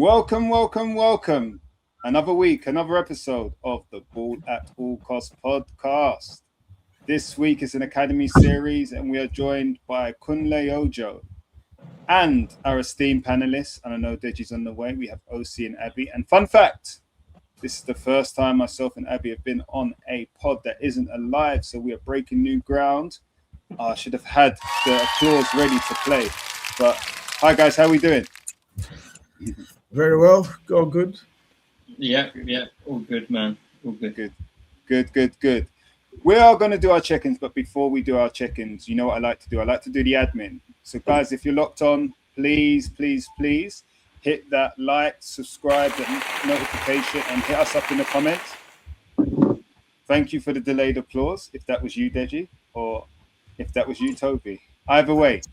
Welcome, welcome, welcome. Another week, another episode of the Ball at All Cost podcast. This week is an Academy series, and we are joined by Kunle Ojo and our esteemed panelists. And I know Deji's on the way. We have OC and Abby. And fun fact, this is the first time myself and Abby have been on a pod that isn't alive, so we are breaking new ground. I should have had the applause ready to play. But hi, guys. How are we doing? Very well. All good. Yeah. All good, man. All good. Good. We are going to do our check-ins, but before we do our check-ins, you know what I like to do? I like to do the admin. So, guys, if you're locked on, please hit that like, subscribe, that notification, and hit us up in the comments. Thank you for the delayed applause, if that was you, Deji, or if that was you, Toby. Either way.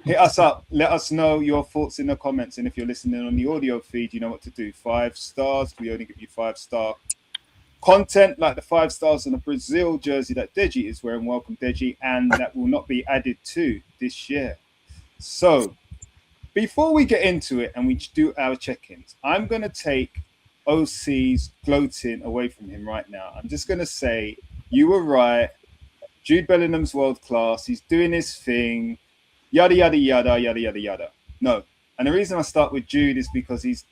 Hit us up. Let us know your thoughts in the comments. And if you're listening on the audio feed, you know what to do. 5 stars. We only give you 5-star content, like the 5 stars on the Brazil jersey that Deji is wearing. Welcome, Deji. And that will not be added to this year. So before we get into it and we do our check-ins, I'm going to take OC's gloating away from him right now. I'm just going to say, you were right. Jude Bellingham's world class. He's doing his thing. Yada, yada, yada, yada, yada, yada. No. And the reason I start with Jude is because he's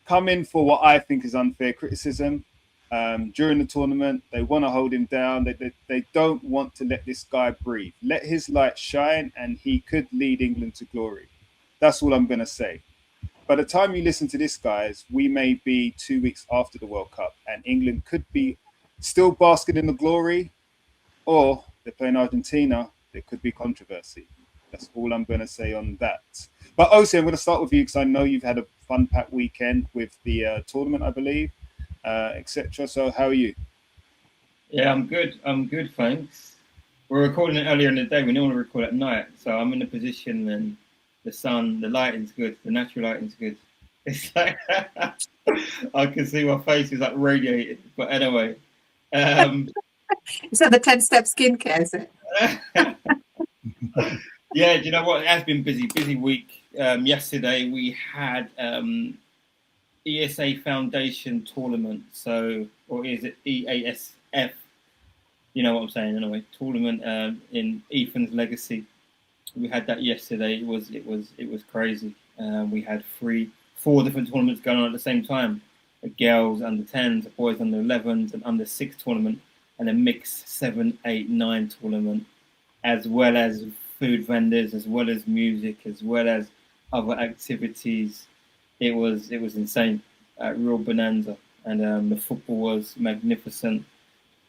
come in for what I think is unfair criticism. During the tournament, they want to hold him down. They don't want to let this guy breathe. Let his light shine, and he could lead England to glory. That's all I'm going to say. By the time you listen to this, guys, we may be 2 weeks after the World Cup, and England could be still basking in the glory, or they're playing Argentina. There could be controversy. That's all I'm going to say on that. But OC, I'm going to start with you because I know you've had a fun-packed weekend with the tournament, I believe, etc. So how are you? Yeah, I'm good, thanks. We're recording it earlier in the day. We normally record at night. So I'm in a position and the sun, the lighting's good. The natural lighting's good. It's like I can see my face is like radiated. But anyway. Is that the 10-step skincare, is it? Yeah, do you know what? It has been busy week. Yesterday we had ESA Foundation tournament. So, or is it EASF? You know what I'm saying anyway. Tournament in Ethan's legacy. We had that yesterday. It was crazy. We had 4 different tournaments going on at the same time. A girls under 10s, a boys under 11s, an under 6 tournament, and a mixed 7, 8, 9 tournament, as well as food vendors, as well as music, as well as other activities. It was insane, real bonanza, and the football was magnificent.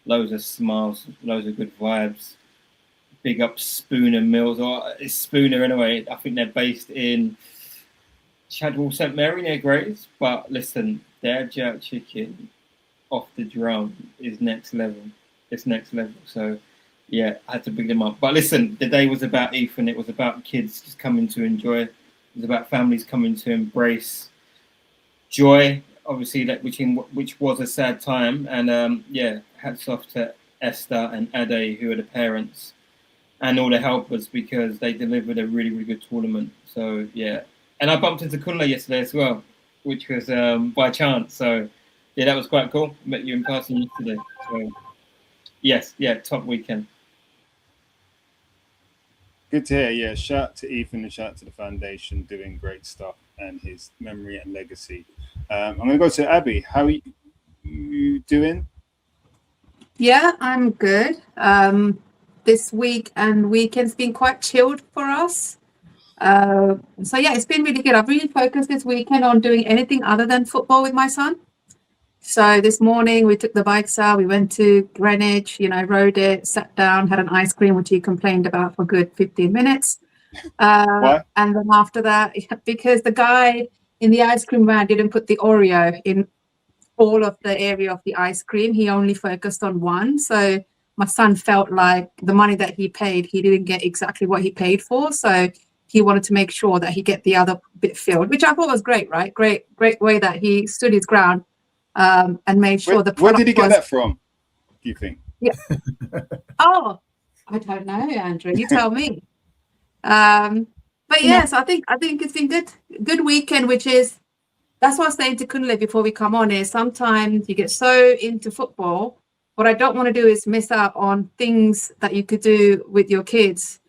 Loads of smiles, loads of good vibes. Big up Spooner Mills, or it's Spooner anyway. I think they're based in Chadwell St Mary near Grays. But listen, their jerk chicken off the drum is next level. It's next level. So yeah, I had to bring them up. But listen, the day was about Ethan. It was about kids just coming to enjoy. It was about families coming to embrace joy. Obviously, which was a sad time. And yeah, hats off to Esther and Ade, who are the parents, and all the helpers, because they delivered a really, really good tournament. So yeah, and I bumped into Kunle yesterday as well, which was by chance. So yeah, that was quite cool. Met you in person yesterday. So yes, yeah, top weekend. Good to hear. Yeah, shout out to Ethan and shout out to the foundation doing great stuff and his memory and legacy. I'm going to go to Abby. How are you doing? Yeah, I'm good. This week and weekend's been quite chilled for us. So yeah, it's been really good. I've really focused this weekend on doing anything other than football with my son. So this morning we took the bikes out, we went to Greenwich, rode it, sat down, had an ice cream, which he complained about for a good 15 minutes. Why? And then after that, because the guy in the ice cream van didn't put the Oreo in all of the area of the ice cream. He only focused on one. So my son felt like the money that he paid, he didn't get exactly what he paid for. So he wanted to make sure that he get the other bit filled, which I thought was great, right? Great way that he stood his ground. And made sure the product. Where did he get that from, do you think? Yeah. Oh, I don't know, Andrew. You tell me. But But yes, I think it's been good weekend, that's what I was saying to Kunle before we come on, is sometimes you get so into football. What I don't want to do is miss out on things that you could do with your kids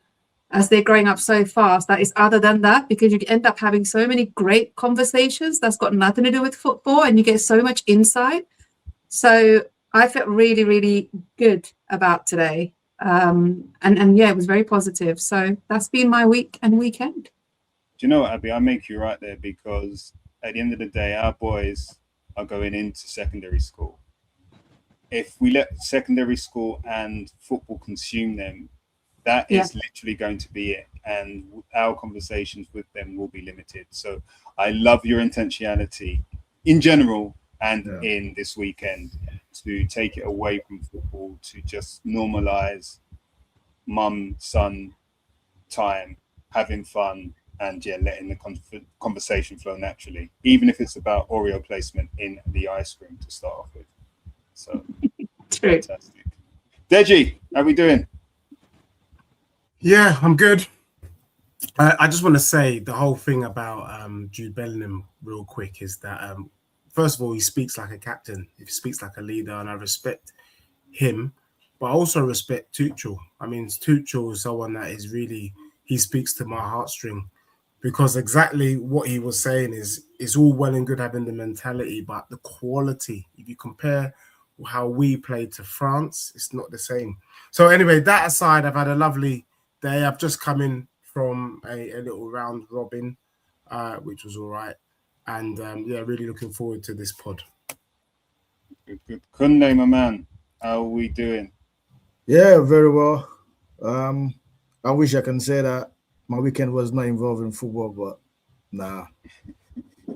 as they're growing up so fast that is other than that, because you end up having so many great conversations that's got nothing to do with football and you get so much insight. So I felt really, really good about today. And yeah, it was very positive. So that's been my week and weekend. Do you know what, Abby? I make you right there, because at the end of the day, our boys are going into secondary school. If we let secondary school and football consume them, that is literally going to be it. And our conversations with them will be limited. So I love your intentionality in general and in this weekend to take it away from football, to just normalize mum, son time, having fun, and letting the conversation flow naturally, even if it's about Oreo placement in the ice cream to start off with. So fantastic. Deji, how are we doing? Yeah, I'm good. I just want to say the whole thing about Jude Bellingham real quick is that first of all, he speaks like a captain. He speaks like a leader, and I respect him, but I also respect Tuchel. I mean, Tuchel is someone that is really, he speaks to my heartstring, because exactly what he was saying is, it's all well and good having the mentality, but the quality, if you compare how we played to France, it's not the same. So anyway, that aside, I've had a lovely day. I've just come in from a little round robin, which was all right. And really looking forward to this pod. Good. Kunle, my man, how are we doing? Yeah, very well. I wish I can say that my weekend was not involved in football, but nah.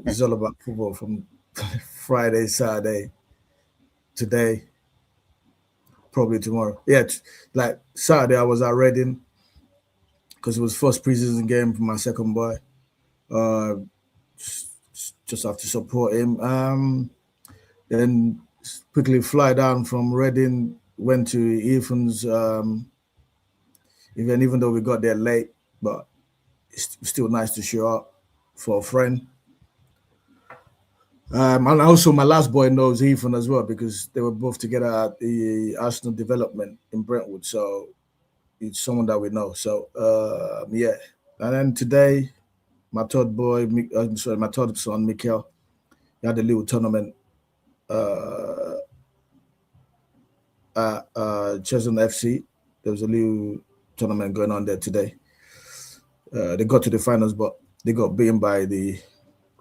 It's all about football from Friday, Saturday, today, probably tomorrow. Yeah, like Saturday I was at Reading because it was first preseason game for my second boy. Just have to support him. Then quickly fly down from Reading, went to Ethan's event, even though we got there late, but it's still nice to show up for a friend. And also my last boy knows Ethan as well, because they were both together at the Arsenal development in Brentwood. So it's someone that we know. So yeah. And then today, my third son, Mikel, he had a little tournament at Cheshunt FC. There was a little tournament going on there today. They got to the finals, but they got beaten by the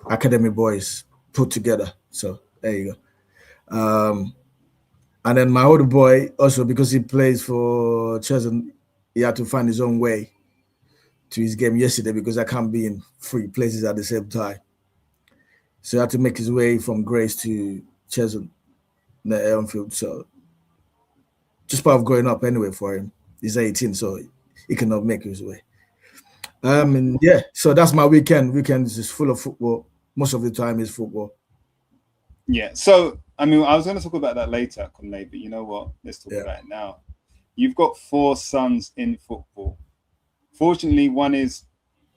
academy boys put together. So there you go. And then my older boy, also because he plays for Cheshunt, he had to find his own way to his game yesterday, because I can't be in 3 places at the same time. So he had to make his way from Grace to Cheshunt, the Elmfield. So just part of growing up anyway for him. He's 18, so he cannot make his way. And yeah, so that's my weekend. Weekend is just full of football. Most of the time is football. Yeah. So, I mean, I was going to talk about that later, Kunle, but you know what? Let's talk about it now. You've got 4 sons in football. Fortunately, one is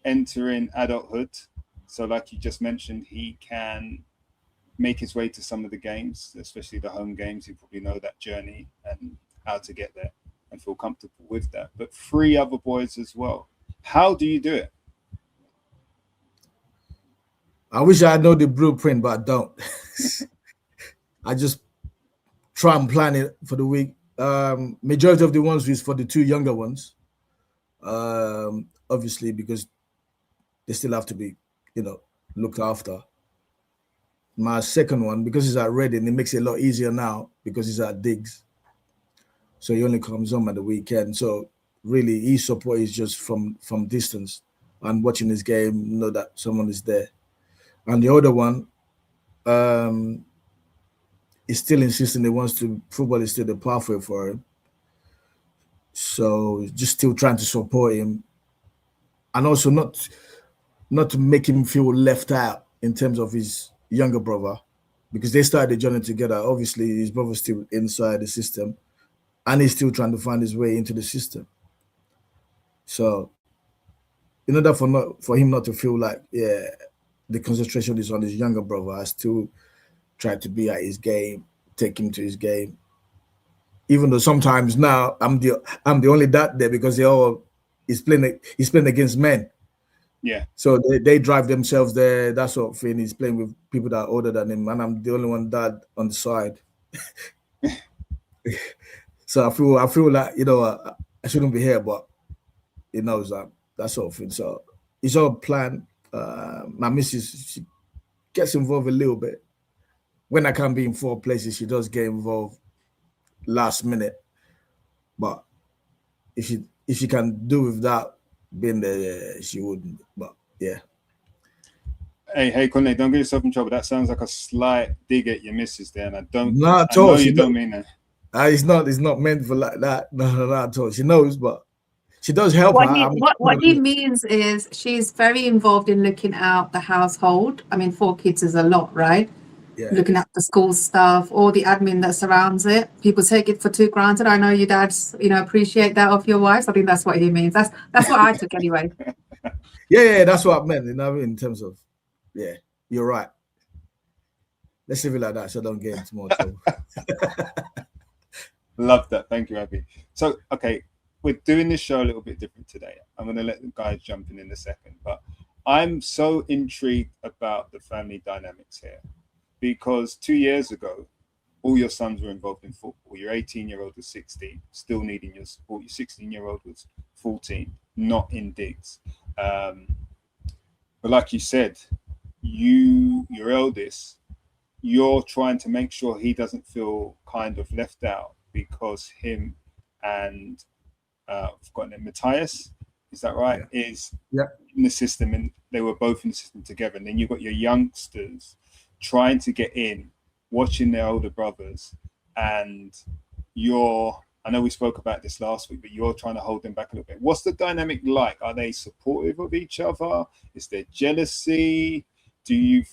entering adulthood. So like you just mentioned, he can make his way to some of the games, especially the home games. You probably know that journey and how to get there and feel comfortable with that. But 3 other boys as well. How do you do it? I wish I know the blueprint, but I don't. I just try and plan it for the week. Majority of the ones is for the 2 younger ones. Obviously, because they still have to be, looked after. My second one, because he's at Reading, it makes it a lot easier now because he's at Diggs. So he only comes home at the weekend. So really, his support is just from distance and watching his game, know that someone is there. And the other one is still insisting he wants to, football is still the pathway for him. So just still trying to support him. And also not to make him feel left out in terms of his younger brother, because they started the journey together. Obviously, his brother's still inside the system, and he's still trying to find his way into the system. So in order for him not to feel like, yeah, the concentration is on his younger brother, I still try to be at his game, take him to his game. Even though sometimes now I'm the only dad there because he's playing against men. Yeah. So they drive themselves there, that sort of thing. He's playing with people that are older than him, and I'm the only one dad on the side. So I feel like, you know, I shouldn't be here, but he knows that sort of thing. So it's all planned. My missus, she gets involved a little bit. When I can't be in 4 places, she does get involved last minute. But if she can do without being there, she wouldn't. But yeah. Hey, Kunle, don't get yourself in trouble. That sounds like a slight dig at your missus there, and I Not at all. know you don't mean that. It's not meant for like that. No, not at all. She knows, but she does help What her. he means is she's very involved in looking out the household. I mean, 4 kids is a lot, right? Yeah. Looking at the school stuff, all the admin that surrounds it. People take it for too granted. I know your dads, you know, appreciate that of your wives. I think that's what he means. That's what I took anyway. Yeah, that's what I meant. You know, in terms of, yeah, you're right. Let's leave it like that so I don't get into more trouble. Love that. Thank you, Abby. So, okay, we're doing this show a little bit different today. I'm going to let the guys jump in a second, but I'm so intrigued about the family dynamics here because 2 years ago, all your sons were involved in football. Your 18-year-old was 16, still needing your support. Your 16-year-old was 14, not in digs. But like you said, your eldest, you're trying to make sure he doesn't feel kind of left out because him and I've forgotten it, Matthias, is that right? Yeah. Is yeah. in the system, and they were both in the system together. And then you've got your youngsters trying to get in, watching their older brothers, and I know we spoke about this last week, but you're trying to hold them back a little bit. What's the dynamic like? Are they supportive of each other? Is there jealousy? Do you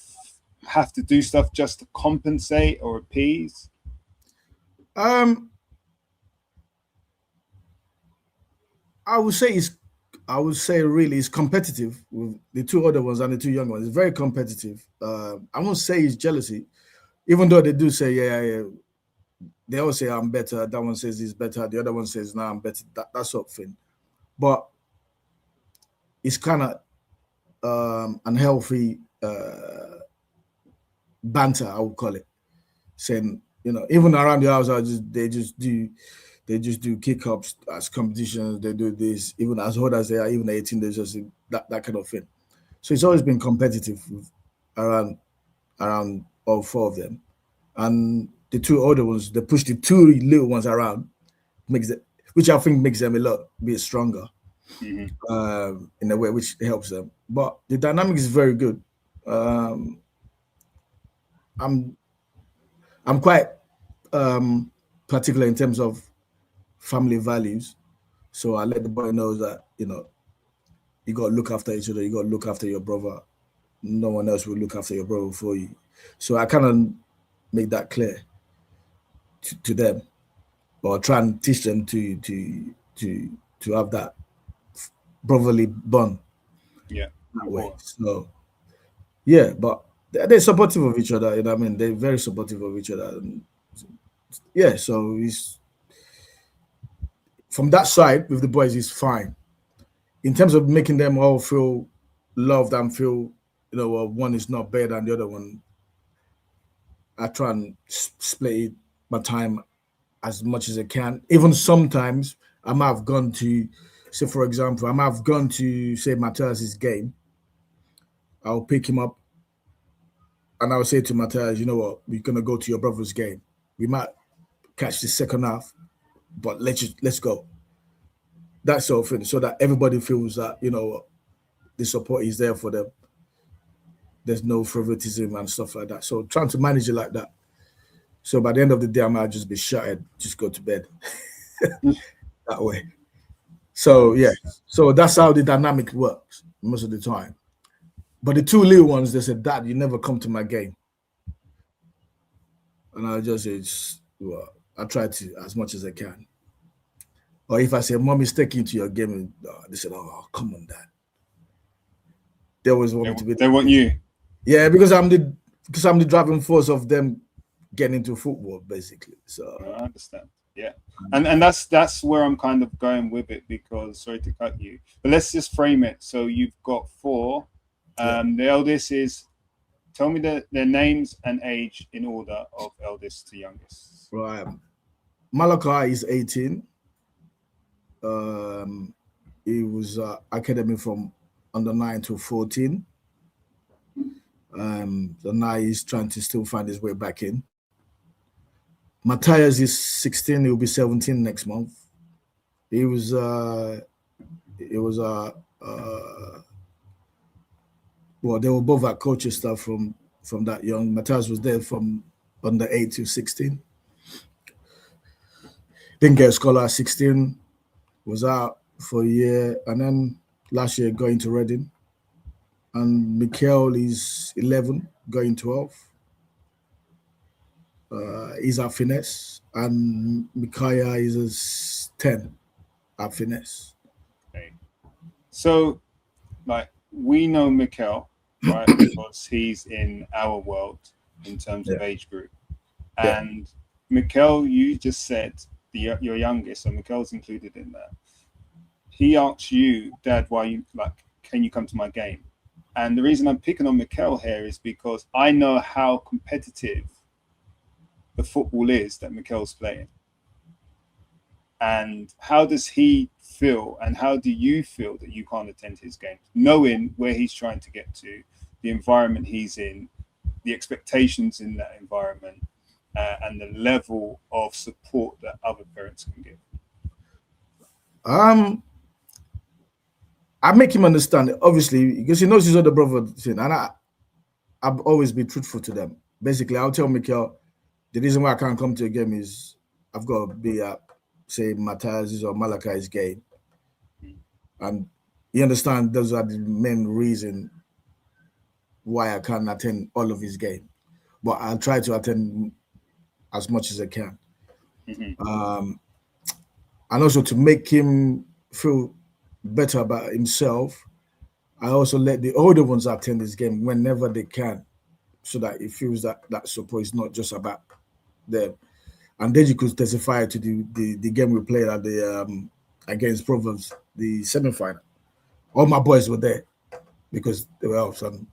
have to do stuff just to compensate or appease? I would say really it's competitive with the 2 other ones and the 2 young ones. It's very competitive. I won't say it's jealousy, even though they do say, yeah. They all say I'm better. That one says he's better. The other one says, no, I'm better. That sort of thing. But it's kind of unhealthy banter, I would call it. Saying, you know, even around the house, they just do kick-ups as competitions. They do this, even as old as they are, even 18, they just do that kind of thing. So it's always been competitive around all 4 of them. And the 2 older ones, they push the 2 little ones around, which I think makes them a bit stronger in a way, which helps them. But the dynamic is very good. I'm quite particular in terms of family values. So I let the boy know that, you know, you got to look after each other. You got to look after your brother. No one else will look after your brother for you. So I kind of make that clear to them, or try and teach them to have that brotherly bond. Yeah. That way. So yeah, but they're supportive of each other. You know what I mean? They're very supportive of each other. And yeah, so it's from that side with the boys is fine. In terms of making them all feel loved and feel, you know, one is not better than the other one, I try and split my time as much as I can. Even sometimes I might have gone to, say for example, I might have gone to, say, Matthias's game. I'll pick him up and I'll say to Matthias, you know what, we're going to go to your brother's game. We might catch the second half, but let's go. That sort of thing, so that everybody feels that, you know, the support is there for them. There's no favoritism and stuff like that. So trying to manage it like that. So by the end of the day, I might just be shattered, just go to bed that way. So yeah, so that's how the dynamic works most of the time. But the 2 little ones, they said, Dad, you never come to my game. And I just say, well, I try to as much as I can. Or if I say, Mommy's taking you to your game, they said, oh, come on, Dad. They always want me to be. They want you. Yeah, because I'm the driving force of them getting into football, basically. So I understand. Yeah, and that's where I'm kind of going with it, because sorry to cut you, but let's just frame it. So you've got 4. The eldest is, tell me their names and age in order of eldest to youngest. right. Malachi is 18. He was academy from under 9 to 14. So now he's trying to still find his way back in. Matthias is 16. He'll be 17 next month. Well, they were both at coaching staff from that young. Matthias was there from under 8 to 16. Didn't get a scholar at 16. Was out for a year, and then last year going to Reading. And Mikel is 11, going 12. He's at Finesse, and Micaiah is 10 at Finesse. Okay. So, like, we know Mikel, right, because he's in our world in terms of age group. And Mikel, you just said your youngest, so Mikel's included in that. He asked you, Dad, can you come to my game? And the reason I'm picking on Mikel here is because I know how competitive the football is that Mikel's playing. And how does he feel, and how do you feel that you can't attend his games, knowing where he's trying to get to, the environment he's in, the expectations in that environment, and the level of support that other parents can give? I make him understand it, obviously, because he knows his other brother thing, and I've always been truthful to them. Basically, I'll tell Mikel the reason why I can't come to a game is I've got to be at, say, Matthias' or Malachi's game, and he understands those are the main reason why I can't attend all of his game, but I'll try to attend as much as I can. And also to make him feel better about himself, I also let the older ones attend this game whenever they can, so that it feels that support is not just about them. And then you could testify to the game we played at the against Proverbs, the semi-final. All my boys were there because they were out, and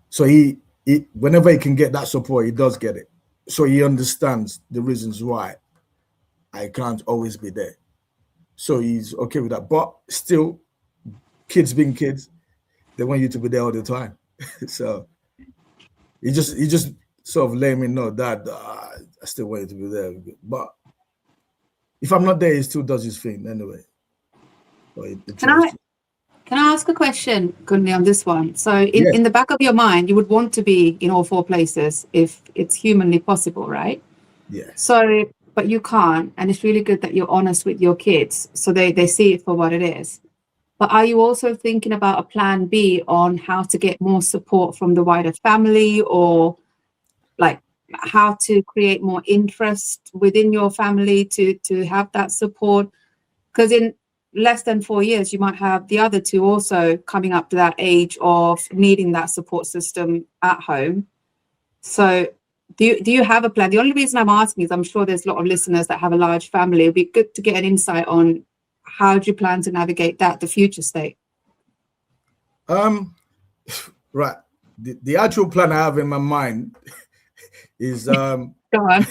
so he whenever he can get that support, he does get it. So he understands the reasons why I can't always be there. So he's okay with that. But still, kids being kids, they want you to be there all the time. So he just sort of let me know that I still want you to be there. But if I'm not there, he still does his thing anyway. Can I ask a question, Kunle, on this one? So in the back of your mind, you would want to be in all 4 places if it's humanly possible, right? Yeah. So, but you can't, and it's really good that you're honest with your kids so they see it for what it is. But are you also thinking about a plan B on how to get more support from the wider family, or like how to create more interest within your family to have that support? Because in less than 4 years, you might have the other 2 also coming up to that age of needing that support system at home. So do you have a plan? The only reason I'm asking is I'm sure there's a lot of listeners that have a large family. It'd be good to get an insight on how do you plan to navigate that, the future state? Right. The actual plan I have in my mind is Go on.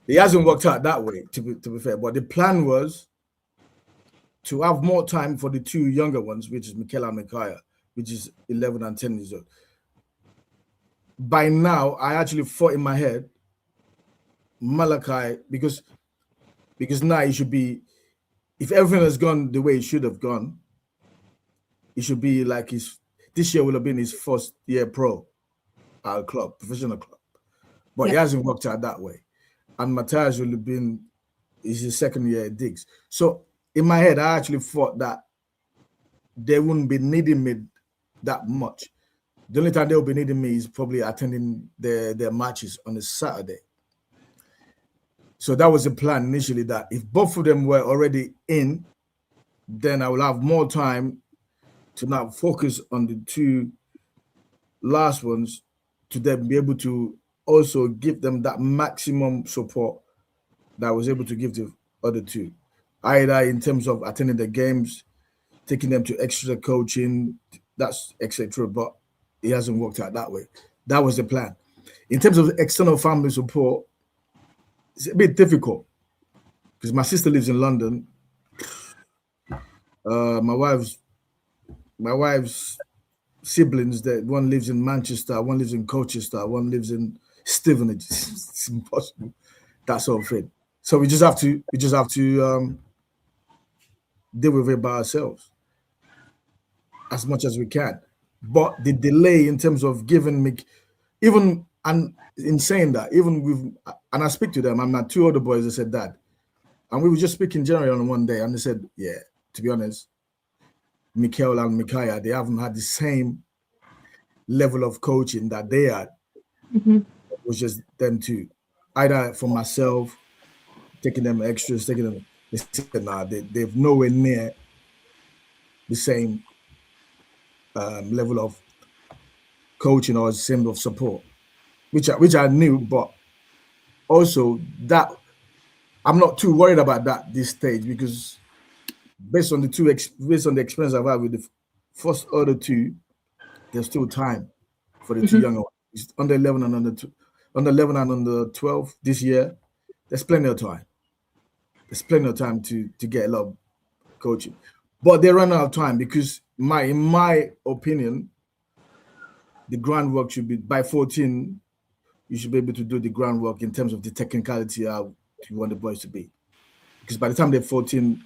it hasn't worked out that way, to be fair. But the plan was to have more time for the 2 younger ones, which is Mikel and Micaiah, which is 11 and 10 years old. By now, I actually thought in my head, Malachi, because now it should be, if everything has gone the way it should have gone, it should be like this year will have been his first year pro club, professional club. But it hasn't worked out that way. And Matthias will have been his second year at Diggs. So in my head, I actually thought that they wouldn't be needing me that much. The only time they'll be needing me is probably attending their matches on a Saturday. So that was the plan initially, that if both of them were already in, then I will have more time to now focus on the two last ones, to then be able to also give them that maximum support that I was able to give the other two, either in terms of attending the games, taking them to extra coaching, that's etc. But it hasn't worked out that way. That was the plan. In terms of external family support, it's a bit difficult because my sister lives in London. My wife's siblings, that one lives in Manchester, one lives in Colchester, one lives in Stevenage. It's impossible, that sort of thing. So we just have to deal with it by ourselves as much as we can. But the delay in terms of giving me, even, and in saying that, even with, and I speak to them, I'm not two other boys that said that, and we were just speaking generally on one day, and they said, yeah, to be honest, Mikel and Micaiah, they haven't had the same level of coaching that they had. It was just them two. Either for myself, taking them extras, taking them, they said, nah, they've nowhere near the same level of coaching or same of support, which I knew, but also that I'm not too worried about that this stage, because based on the experience I've had with the first other two, there's still time for the two younger ones. It's under 11 and under 11 and under 12 this year. There's plenty of time. There's plenty of time to get a lot of coaching, but they run out of time because in my opinion, the groundwork should be by 14. You should be able to do the groundwork in terms of the technicality how you want the boys to be, because by the time they're 14,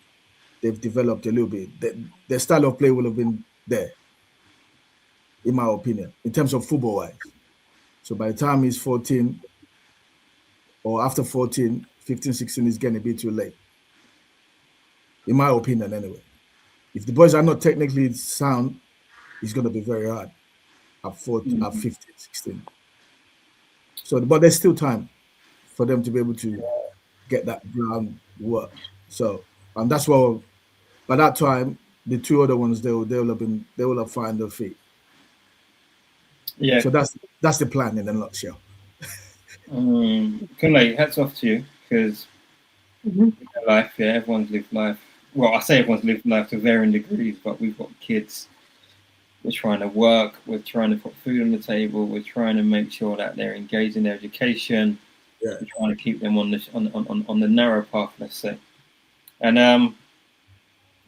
they've developed a little bit. Their style of play will have been there, in my opinion, in terms of football wise. So by the time he's 14 or after 14, 15, 16 is going to be too late, in my opinion anyway. If the boys are not technically sound, it's going to be very hard at 14, at 15, 16. So, but there's still time for them to be able to get that ground work. So, and that's what, by that time, the two other ones, they will have found their feet. Yeah. So that's the plan in a nutshell. Kunle, hats off to you, because life, yeah, everyone's lived life. Well, I say everyone's lived life to varying degrees, but we've got kids. We're trying to work. We're trying to put food on the table. We're trying to make sure that they're engaged in their education. Yeah. We're trying to keep them on the narrow path, let's say. And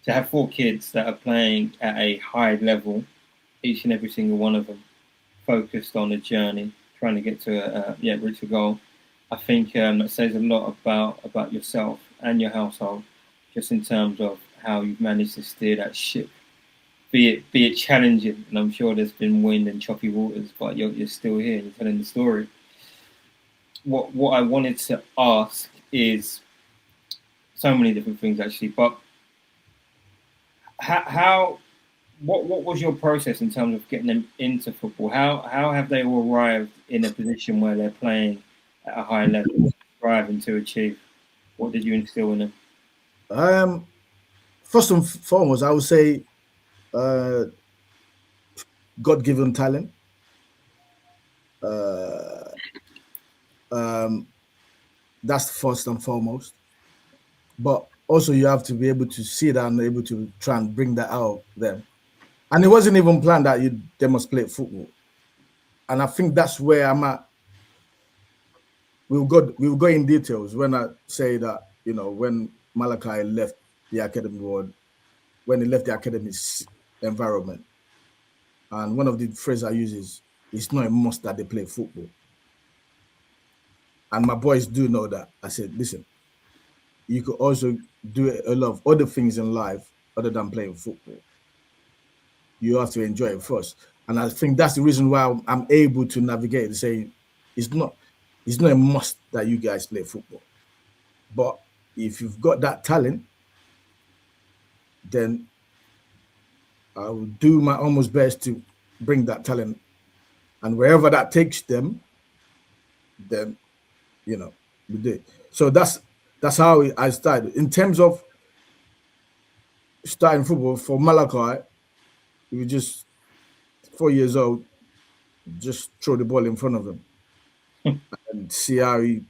to have 4 kids that are playing at a high level, each and every single one of them focused on a journey, trying to get to reach a goal. I think that says a lot about yourself and your household, just in terms of how you've managed to steer that ship. Be it challenging, and I'm sure there's been wind and choppy waters, but you're still here. You're telling the story. What I wanted to ask is so many different things actually, but what was your process in terms of getting them into football? How have they all arrived in a position where they're playing at a high level, striving to achieve? What did you instill in them? First and foremost, I would say God-given talent. That's first and foremost. But also you have to be able to see that and able to try and bring that out of them. And it wasn't even planned that they must play football. And I think that's where I'm at. We'll go in details when I say that, when Malachi left the academy board, when he left the academy environment. And one of the phrases I use is, it's not a must that they play football. And my boys do know that. I said, listen, you could also do a lot of other things in life other than playing football. You have to enjoy it first. And I think that's the reason why I'm able to navigate and say, it's not a must that you guys play football. But if you've got that talent, then I will do my almost best to bring that talent. And wherever that takes them, then, we do it. So that's how I started. In terms of starting football for Malachi, he was just 4 years old, just throw the ball in front of him and see how he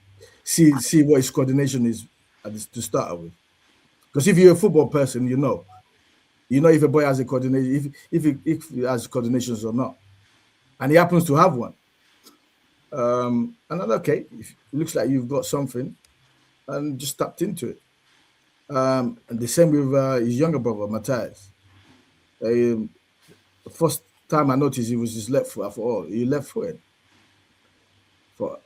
see what his coordination is to start with. Because if you're a football person, you know if a boy has a coordination, if he has coordinations or not, and he happens to have one. And then, okay, it looks like you've got something, and just tapped into it. And the same with his younger brother, Matthias. The first time I noticed he was his left foot, I thought, oh, he left footed. For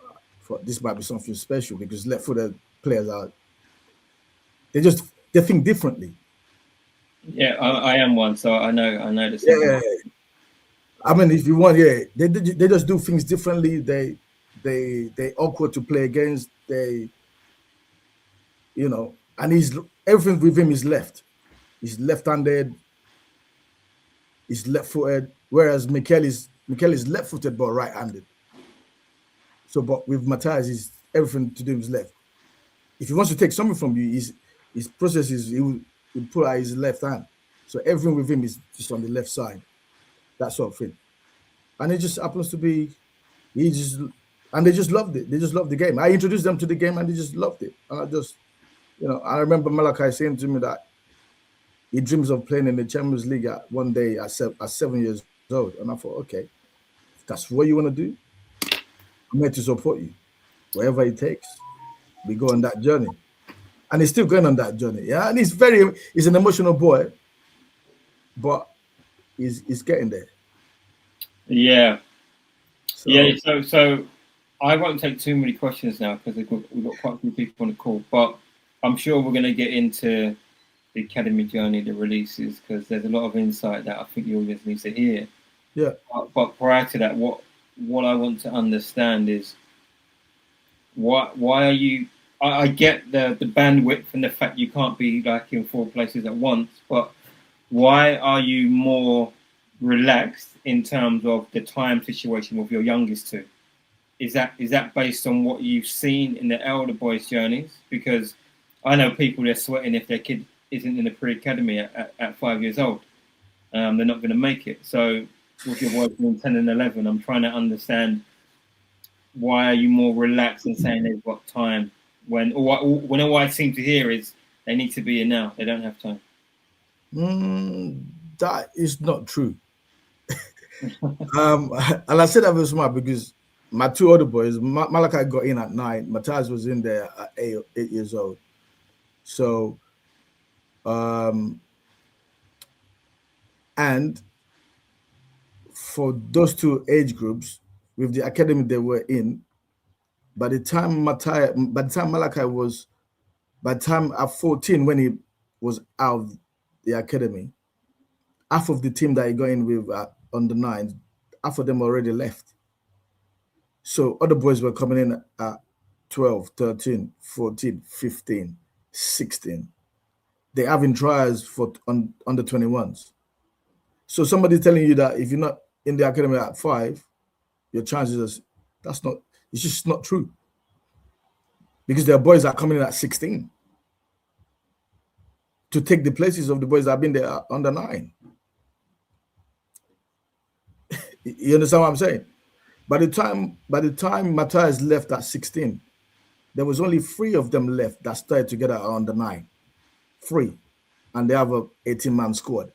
this might be something special because left footed players they think differently. Yeah, I am one, so I know the same. Yeah. I mean, if you want, they just do things differently. They awkward to play against. And everything with him is left. He's left-handed. He's left-footed. Whereas Mikel is left-footed but right-handed. So, but with Matthias, everything to do is left. If he wants to take something from you, his process is he will put out his left hand. So everything with him is just on the left side. That sort of thing. And it just happens to be, they just loved it. They just loved the game. I introduced them to the game and they just loved it. And I remember Malachi saying to me that he dreams of playing in the Champions League one day at 7 years old. And I thought, okay, if that's what you want to do, I'm here to support you. Wherever it takes, we go on that journey. And he's still going on that journey. Yeah, and he's an emotional boy, but he's getting there. Yeah. So I won't take too many questions now because we've got quite a few people on the call, but I'm sure we're going to get into the academy journey, the releases, because there's a lot of insight that I think the audience needs to hear. Yeah. But prior to that, what I want to understand is why are you? I get the bandwidth and the fact you can't be like in 4 places at once, but why are you more relaxed in terms of the time situation with your youngest two? Is that based on what you've seen in the elder boys' journeys? Because I know people are sweating if their kid isn't in the pre-academy at 5 years old. They're not going to make it. So with your boys being 10 and 11, I'm trying to understand why are you more relaxed and saying they've got time when all I seem to hear is they need to be in now. They don't have time. That is not true. And I said that very smart because my 2 other boys, Malachi got in at 9, Matthias was in there at 8 years old. So, and for those 2 age groups, with the academy they were in, by the time Malachi was, by the time at 14 when he was out of the academy, half of the team that he got in with under 9, half of them already left. So other boys were coming in at 12, 13, 14, 15, 16. They're having trials for under 21s. So somebody telling you that if you're not in the academy at 5, your chances it's just not true. Because there are boys that are coming in at 16 to take the places of the boys that have been there at under 9. You understand what I'm saying? By the time Matthias left at 16, there was only 3 of them left that started together at under 9. 3. And they have a 18-man squad.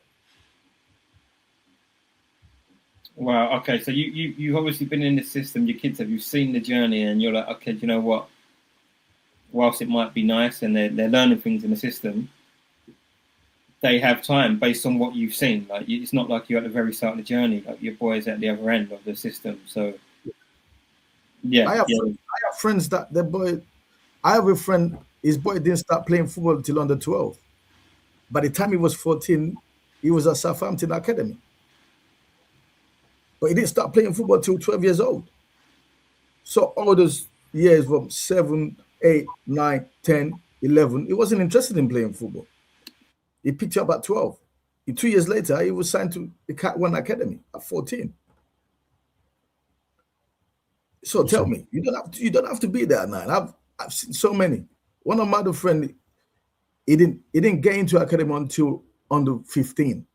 Wow. Okay. So you've obviously been in the system. Your kids you've seen the journey, and you're like, okay, do you know what? Whilst it might be nice and they're learning things in the system, they have time based on what you've seen. Like it's not like you're at the very start of the journey. Like your boy's at the other end of the system. So yeah. I have friends that their boy. I have a friend. His boy didn't start playing football until under 12. By the time he was 14, he was at Southampton Academy. But he didn't start playing football till 12 years old. So all those years from 7, 8, 9, 10, 11, he wasn't interested in playing football. He picked it up at 12. 2 years later, he was signed to the Cat 1 Academy at 14. So tell me, you don't have to be there at 9. I've seen so many. One of my other friends, he didn't get into academy until under 15.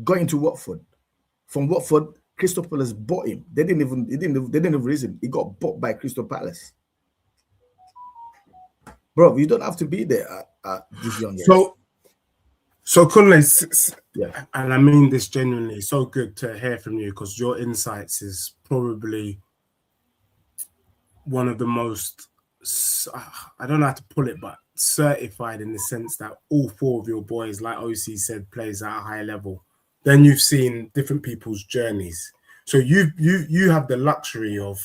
going to Watford. From Watford, Crystal Palace bought him. They didn't even reason. He got bought by Crystal Palace. Bro, you don't have to be there at this young age. So Kunle, yeah, and I mean this genuinely, so good to hear from you, because your insights is probably one of the most, I don't know how to pull it, but certified in the sense that all four of your boys, like OC said, plays at a high level. Then you've seen different people's journeys. So you have the luxury of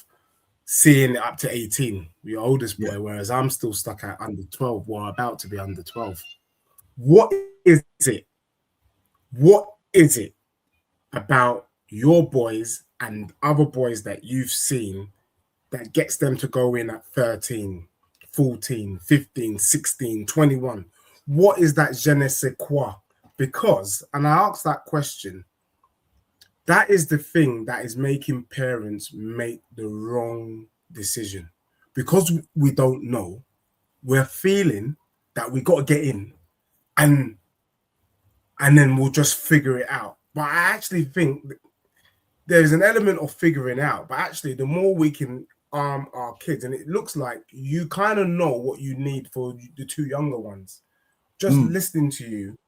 seeing it up to 18, your oldest boy, whereas I'm still stuck at under 12, or about to be under 12. What is it? What is it about your boys and other boys that you've seen that gets them to go in at 13, 14, 15, 16, 21? What is that je ne sais quoi? Because, and I asked that question, that is the thing that is making parents make the wrong decision. Because we don't know, we're feeling that we got to get in and then we'll just figure it out. But I actually think there's an element of figuring out, but actually the more we can arm our kids, and it looks like you kind of know what you need for the two younger ones. Just listening to you,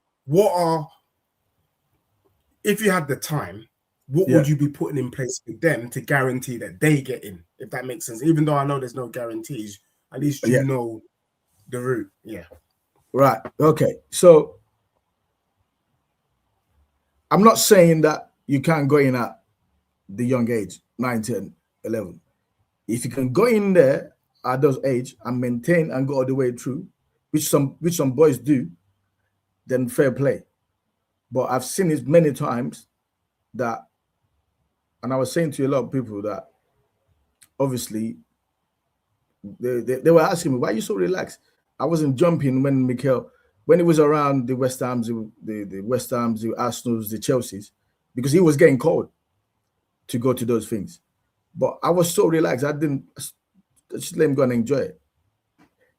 if you had the time, what would you be putting in place with them to guarantee that they get in, if that makes sense? Even though I know there's no guarantees, at least you know the route. Yeah. Right. Okay. So I'm not saying that you can't go in at the young age, 9, 10, 11. If you can go in there at those age and maintain and go all the way through, which some boys do, then fair play. But I've seen it many times that, and I was saying to a lot of people that obviously they were asking me, why are you so relaxed? I wasn't jumping when it was around the West Hams, the West Hams, the Arsenals, the Chelseas, because he was getting called to go to those things. But I was so relaxed. I just let him go and enjoy it.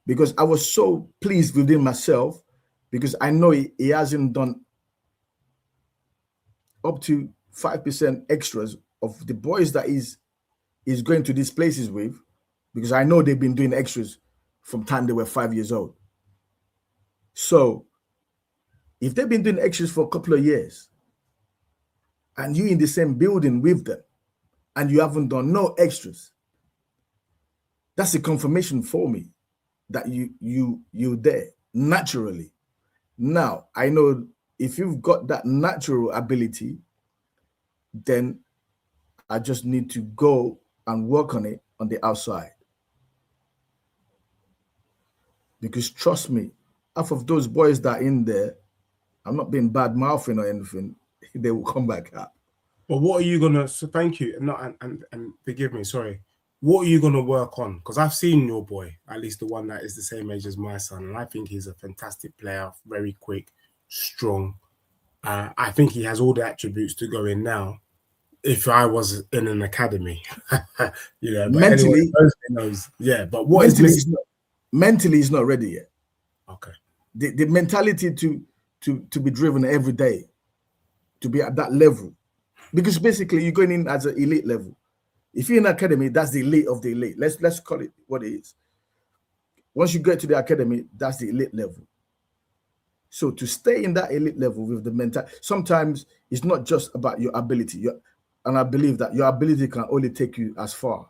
Because I was so pleased within myself, because I know he hasn't done up to 5% extras of the boys that he's going to these places with, because I know they've been doing extras from time they were 5 years old. So if they've been doing extras for a couple of years and you in the same building with them and you haven't done no extras, that's a confirmation for me that you're there naturally. Now, I know if you've got that natural ability, then I just need to go and work on it on the outside. Because trust me, half of those boys that are in there, I'm not being bad mouthing or anything, they will come back up. But what are you gonna? So thank you, and forgive me, sorry. What are you gonna work on? Because I've seen your boy, at least the one that is the same age as my son, and I think he's a fantastic player, very quick, strong. I think he has all the attributes to go in now. If I was in an academy, you know, but mentally knows. Yeah, but what mentally he's not ready yet. Okay. The mentality to be driven every day, to be at that level, because basically you're going in as an elite level. If you're in an academy, that's the elite of the elite. Let's call it what it is. Once you get to the academy, that's the elite level. So to stay in that elite level with the mental, sometimes it's not just about your ability. And I believe that your ability can only take you as far.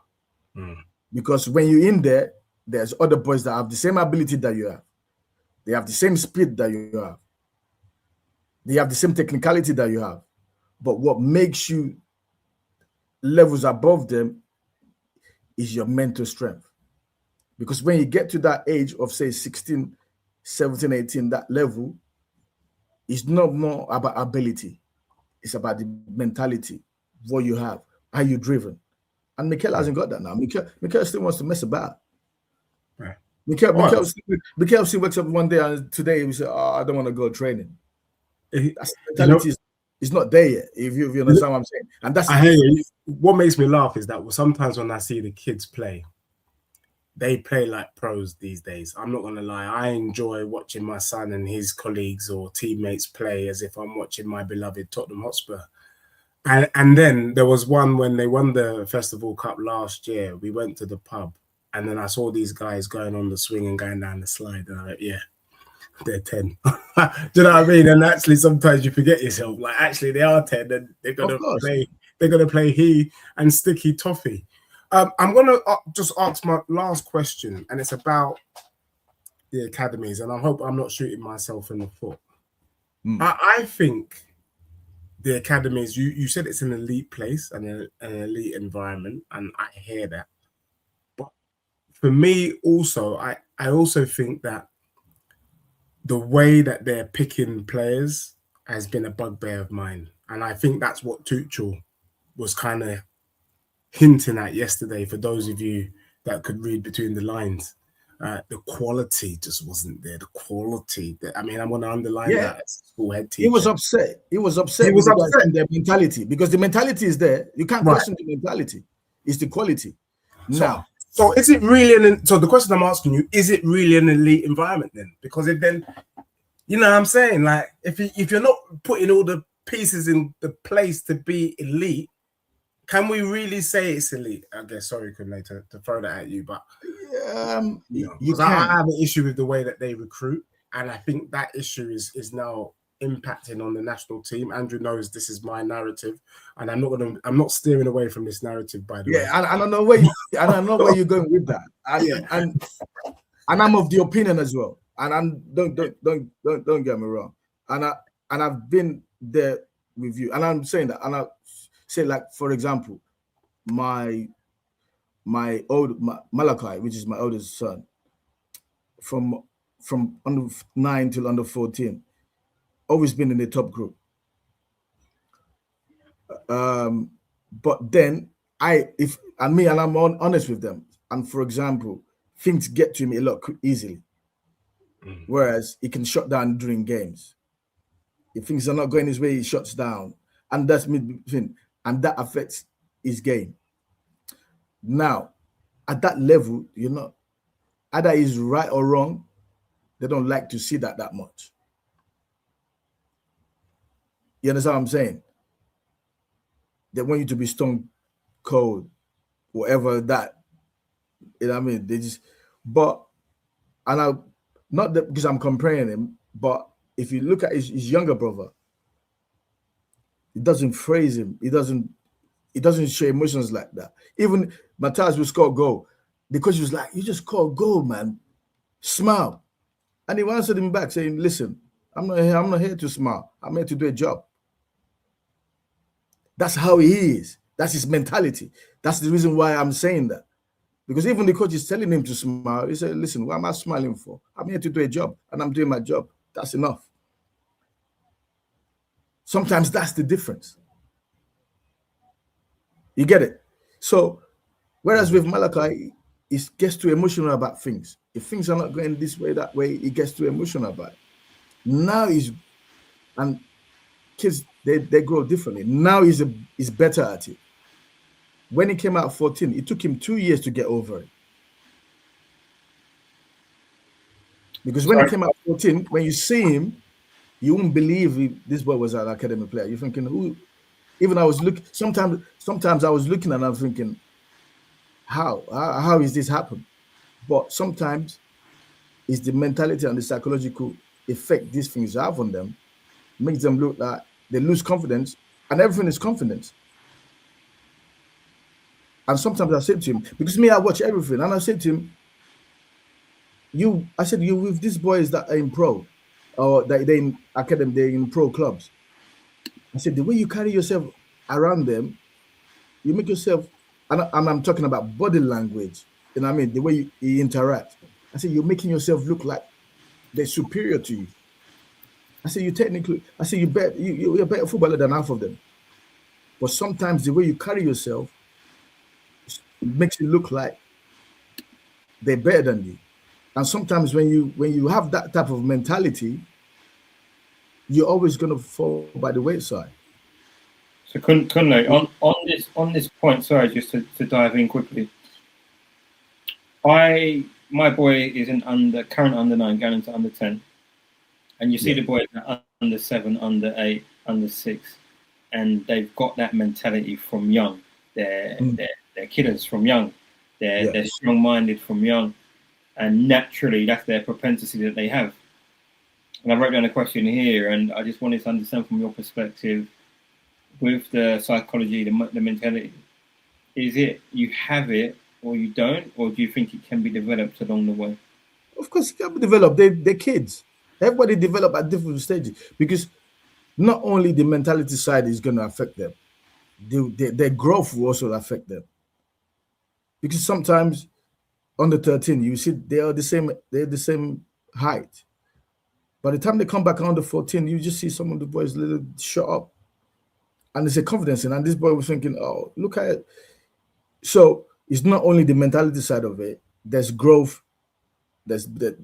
Because when you're in there, there's other boys that have the same ability that you have. They have the same speed that you have. They have the same technicality that you have. But what makes you levels above them is your mental strength. Because when you get to that age of, say, 16, 17, 18, that level, it's not more about ability. It's about the mentality, what you have, how you're driven. And Mikel hasn't got that now. Mikel still wants to mess about. Right. Mikel still wakes up one day and today we say, "Oh, I don't want to go training." That's mentality is not there yet. If you understand what I'm saying, and that's I hear you. What makes me laugh is that sometimes when I see the kids play, they play like pros these days. I'm not going to lie. I enjoy watching my son and his colleagues or teammates play as if I'm watching my beloved Tottenham Hotspur. And then there was one when they won the Festival Cup last year. We went to the pub and then I saw these guys going on the swing and going down the slide. And I went, yeah, they're 10. Do you know what I mean? And actually, sometimes you forget yourself. Like, actually, they are 10 and they're going to play. They're going to play he and sticky toffee. I'm going to just ask my last question, and it's about the academies. And I hope I'm not shooting myself in the foot. I think the academies, you said it's an elite place and an elite environment, and I hear that. But for me, also, I also think that the way that they're picking players has been a bugbear of mine. And I think that's what Tuchel was kind of hinting at yesterday, for those of you that could read between the lines. The quality just wasn't there. The quality. I mean, I'm going to underline that as a school head teacher. He was upset. He was upset with their mentality, because the mentality is there. You can't question the mentality. It's the quality. So is it really so the question I'm asking you, is it really an elite environment then? Because if then, you know what I'm saying? Like, if you're not putting all the pieces in the place to be elite, can we really say it's elite? I guess, sorry, Kunle, to throw that at you, but you can. I have an issue with the way that they recruit, and I think that issue is now impacting on the national team. Andrew knows this is my narrative, and I'm not steering away from this narrative, by the way. Yeah, I don't know where you're going with that. And I'm of the opinion as well. And don't get me wrong. And I've been there with you, and I'm saying that, and I say, like, for example, my Malachi, which is my oldest son, from under 9 till under 14, always been in the top group. But then I'm honest with them. And for example, things get to me a lot easily. Whereas he can shut down during games. If things are not going his way, he shuts down. And that's me. And that affects his game. Now, at that level, you're not, either he's right or wrong, they don't like to see that much. You understand what I'm saying? They want you to be stone cold, whatever that, you know what I mean? They just, but, and I, not that because I'm comparing him, but if you look at his younger brother, it doesn't phrase him. It doesn't show emotions like that. Even Matthias will score a goal. The coach was like, you just score a goal, man. Smile. And he answered him back saying, listen, I'm not here to smile. I'm here to do a job. That's how he is. That's his mentality. That's the reason why I'm saying that. Because even the coach is telling him to smile. He said, listen, what am I smiling for? I'm here to do a job, and I'm doing my job. That's enough. Sometimes that's the difference. You get it? So, whereas with Malachi, he gets too emotional about things. If things are not going this way, that way, he gets too emotional about it. Now and kids, they grow differently. Now he's better at it. When he came out at 14, it took him 2 years to get over it. Because when he came out at 14, when you see him, you won't believe this boy was an academy player. You're thinking, who? Even I was looking, sometimes I was looking and I'm thinking, how is this happen? But sometimes it's the mentality and the psychological effect these things have on them, makes them look like they lose confidence, and everything is confidence. And sometimes I said to him, because me, I watch everything, and I said to him, you with these boys that are in pro, or that they're in academy, they're in pro clubs. I said, the way you carry yourself around them, you make yourself, and I'm talking about body language, you know what I mean, the way you interact. I said, you're making yourself look like they're superior to you. I said, you're a better footballer than half of them. But sometimes the way you carry yourself makes it look like they're better than you. And sometimes when you have that type of mentality, you're always going to fall by the wayside. So Kunle, on this point, sorry, just to dive in quickly. My boy is an current under 9 going into under 10, and you see the boys under 7, under 8, under 6, and they've got that mentality from young. They're killers from young. They're strong-minded from young, and naturally that's their propensity that they have. And I wrote down a question here, and I just wanted to understand from your perspective, with the psychology, the mentality, is it you have it or you don't, or do you think it can be developed along the way? Of course, it can be developed. They're kids. Everybody develop at different stages, because not only the mentality side is going to affect them, their growth will also affect them. Because sometimes under 13, you see they're the same height. By the time they come back under 14, you just see some of the boys a little shut up. And there's a confidence in, and this boy was thinking, oh, look at it. So it's not only the mentality side of it, there's growth. There's the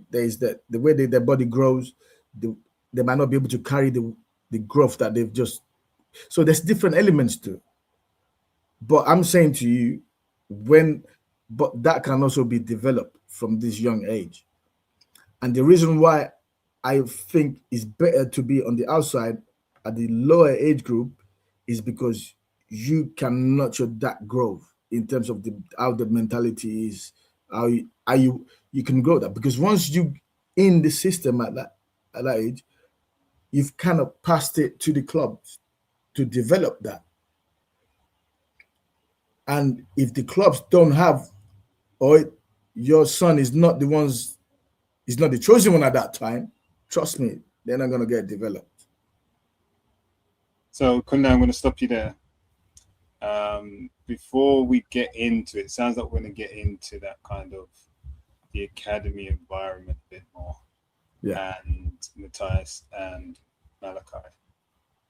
way their body grows, they might not be able to carry the growth that they've just. So there's different elements to it. But I'm saying to you, but that can also be developed from this young age. And the reason why I think it's better to be on the outside at the lower age group is because you can nurture that growth in terms of how the mentality is, how you can grow that. Because once you in the system at that age, you've kind of passed it to the clubs to develop that. And if the clubs don't have, or your son is not the chosen one at that time, trust me, they're not going to get developed. So, Kunle, I'm going to stop you there. Before we get into it, sounds like we're going to get into that kind of the academy environment a bit more. Yeah. And Matthias and Malachi.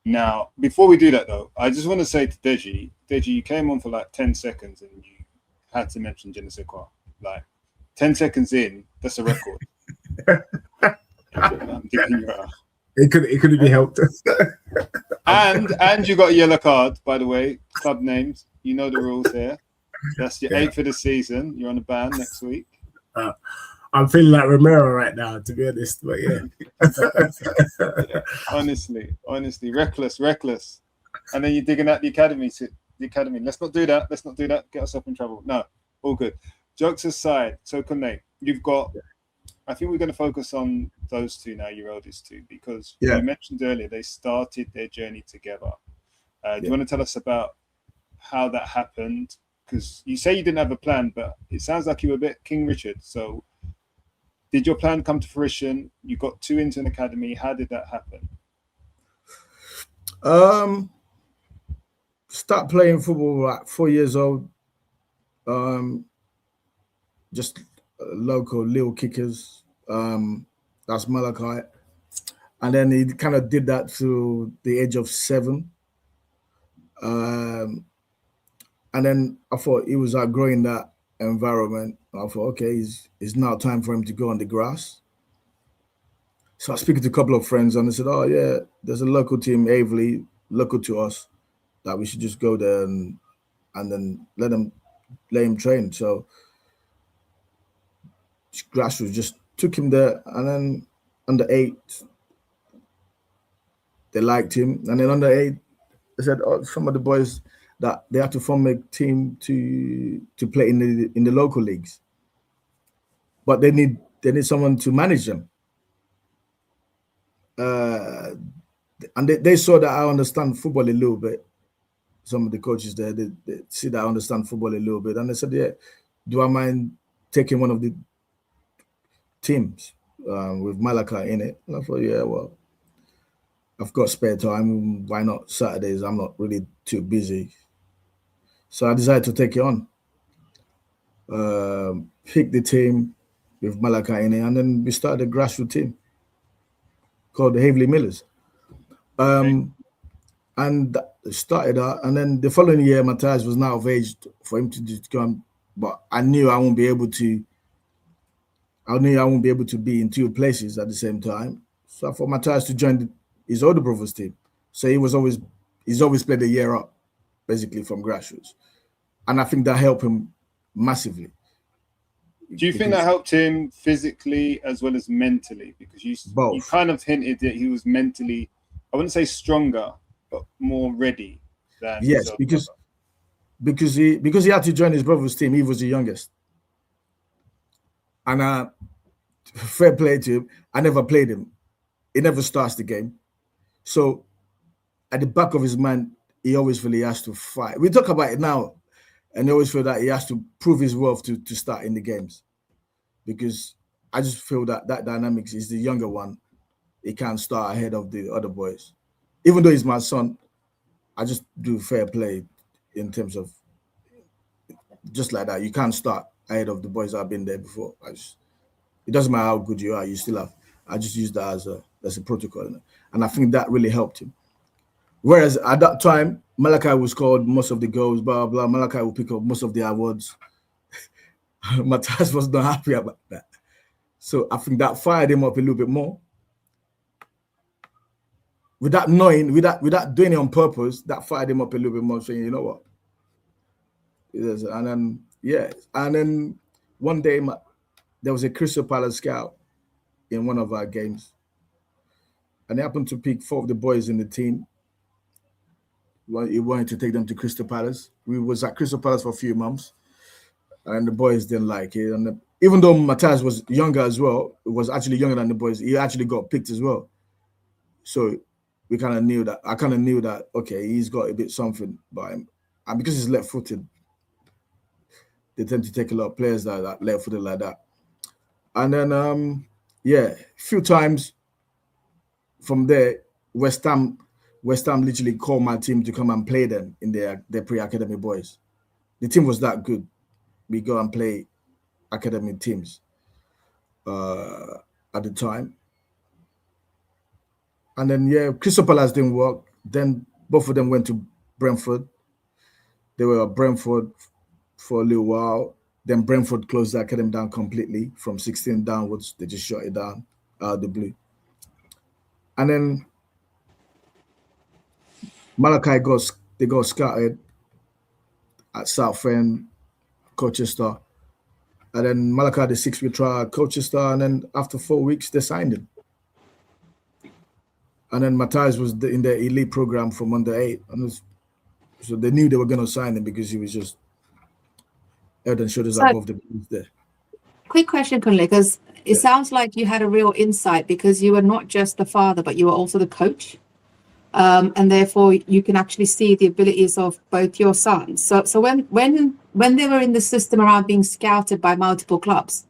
Now, before we do that, though, I just want to say to Deji, you came on for like 10 seconds and you had to mention Je ne sais quoi. Like 10 seconds in, that's a record. I'm giving you a... It could be helped. and you got a yellow card, by the way. Club names, you know the rules here. That's your 8th of the season. You're on the ban next week. I'm feeling like Romero right now, to be honest. But yeah. Yeah, honestly, reckless. And then you're digging at the academy. Let's not do that. Get ourselves in trouble. No, all good. Jokes aside, so Kunle, you've got. I think we're going to focus on those two now, your eldest two, because you mentioned earlier they started their journey together. Do you want to tell us about how that happened? Because you say you didn't have a plan, but it sounds like you were a bit King Richard. So did your plan come to fruition? You got 2 into an academy. How did that happen? Start playing football at 4 years old. Just local little kickers. That's Malachi. And then he kind of did that to the age of 7. And then I thought he was outgrowing that environment. I thought, okay, it's now time for him to go on the grass. So I was speaking to a couple of friends and they said, oh yeah, there's a local team, Aveley, local to us, that we should just go there and then let him train. So grassroots just took him there, and then under 8, they liked him. And then under 8, they said, oh, some of the boys that they had to form a team to play in the local leagues, but they need someone to manage them. And they saw that I understand football a little bit. Some of the coaches there, they see that I understand football a little bit, and they said, yeah, do I mind taking one of the teams with Malachi in it? And I thought, yeah, well, I've got spare time. Why not Saturdays? I'm not really too busy. So I decided to take it on. Pick the team with Malachi in it, and then we started a grassroots team called the Haveley Millers. And started that, and then the following year, Matthias was now of age for him to just come, but I knew I won't be able to be in 2 places at the same time. So for Matthias to join his older brother's team. So he's always played a year up, basically, from grassroots. And I think that helped him massively. Do you think that helped him physically as well as mentally? Because you kind of hinted that he was mentally, I wouldn't say stronger, but more ready than yes, because he had to join his brother's team. He was the youngest, and fair play to him. I never played him. He never starts the game, so at the back of his mind, he always feel he has to fight. We talk about it now, and he always feel that he has to prove his worth to start in the games, because I just feel that dynamics is the younger one. He can't start ahead of the other boys, even though he's my son. I just do fair play in terms of just like that. You can't start ahead of the boys that have been there before. It doesn't matter how good you are, you still have. I just use that as a protocol, and I think that really helped him. Whereas at that time, Malachi was called most of the goals, blah, blah. Malachi will pick up most of the awards. Matthias was not happy about that. So I think that fired him up a little bit more. Without knowing, without doing it on purpose, that fired him up a little bit more, saying, you know what? And then, yeah. And then one day, there was a Crystal Palace scout in one of our games. And he happened to pick 4 of the boys in the team. He wanted to take them to Crystal Palace. We was at Crystal Palace for a few months, and the boys didn't like it. And even though Matthias was younger as well, was actually younger than the boys, he actually got picked as well. So we kind of knew that. I kind of knew that, okay, he's got a bit something by him. And because he's left-footed, they tend to take a lot of players that left-footed like that. And then, yeah, a few times from there, West Ham literally called my team to come and play them in their pre-academy boys. The team was that good. We go and play academy teams at the time. And then, yeah, Crystal Palace didn't work. Then both of them went to Brentford. They were at Brentford for a little while. Then Brentford closed the academy down completely. From 16 downwards, they just shut it down out of the blue. And then Malachi got scouted at Southend, Colchester. And then Malachi had a 6-week trial at Colchester. And then after 4 weeks, they signed him. And then Matthias was in the elite program from under 8. And so they knew they were going to sign him because he was just head and shoulders above the boys there. Quick question, Kunle, because it sounds like you had a real insight because you were not just the father, but you were also the coach. And therefore, you can actually see the abilities of both your sons. So when they were in the system around being scouted by multiple clubs,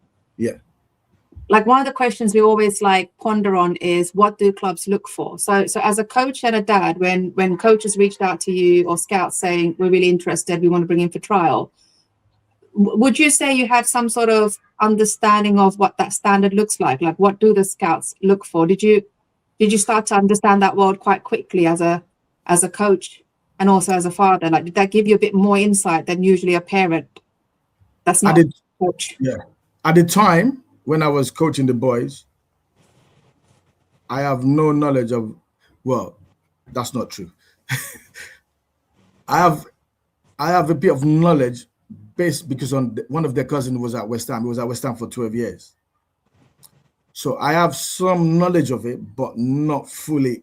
like one of the questions we always like ponder on is what do clubs look for? So as a coach and a dad, when coaches reached out to you or scouts saying we're really interested, we want to bring in for trial, would you say you had some sort of understanding of what that standard looks like? Like what do the scouts look for? Did you start to understand that world quite quickly as a coach and also as a father? Like did that give you a bit more insight than usually a parent that's not a coach? Yeah. At the time when I was coaching the boys, I have no knowledge of, well, that's not true. I have a bit of knowledge based because one of their cousins was at West Ham. He was at West Ham for 12 years. So I have some knowledge of it, but not fully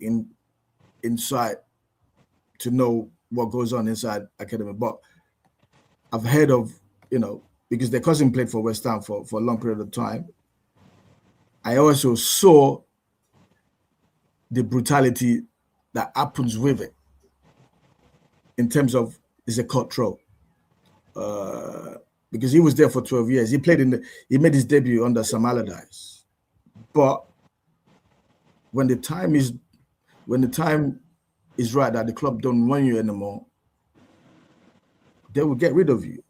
inside to know what goes on inside academy. But I've heard of, because their cousin played for West Ham for a long period of time. I also saw the brutality that happens with it in terms of it's a cutthroat. Because he was there for 12 years. He made his debut under Sam Allardyce. But when the time is right that the club don't want you anymore, they will get rid of you.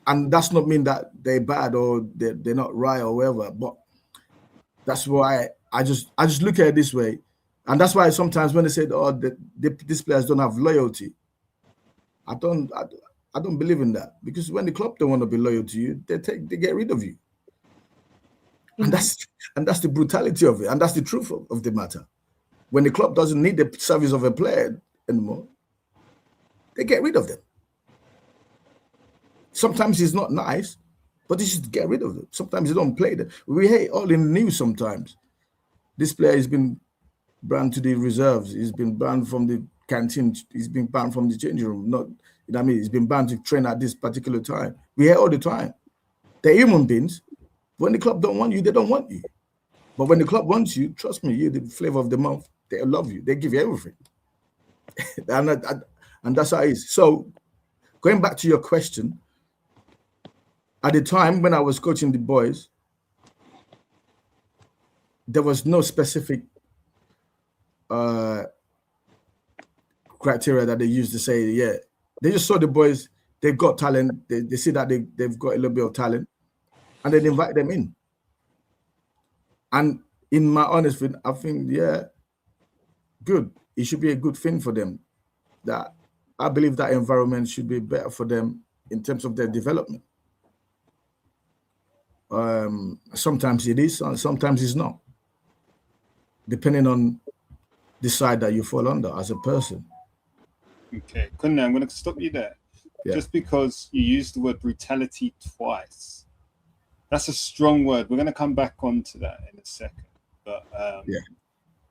And that's not mean that they're bad or they're not right or whatever, but that's why I just look at it this way. And that's why sometimes when they say, these players don't have loyalty, I don't believe in that, because when the club don't want to be loyal to you, they get rid of you. And that's the brutality of it, and that's the truth of the matter. When the club doesn't need the service of a player anymore, they get rid of them. Sometimes it's not nice, But you should get rid of them. Sometimes you don't play them. We hate all in the news sometimes. This player has been banned to the reserves. He's been banned from the canteen. He's been banned from the changing room. Not, you know what I mean? He's been banned to train at this particular time. We hear all the time. They're human beings. When the club don't want you, they don't want you. But when the club wants you, trust me, you're the flavor of the month. They love you. They give you everything. and that's how it is. So going back to your question, at the time when I was coaching the boys, there was no specific criteria that they used to say, yeah. They just saw the boys, they've got talent. They see that they've got a little bit of talent, and then invite them in. And in my honest opinion, I think, yeah, good. It should be a good thing for them. That I believe that environment should be better for them in terms of their development. Sometimes it is, and sometimes it's not, depending on the side that you fall under as a person. Okay, Kunle, I'm going to stop you there. Yeah. Just because you used the word brutality twice. That's a strong word. We're going to come back onto that in a second. But yeah,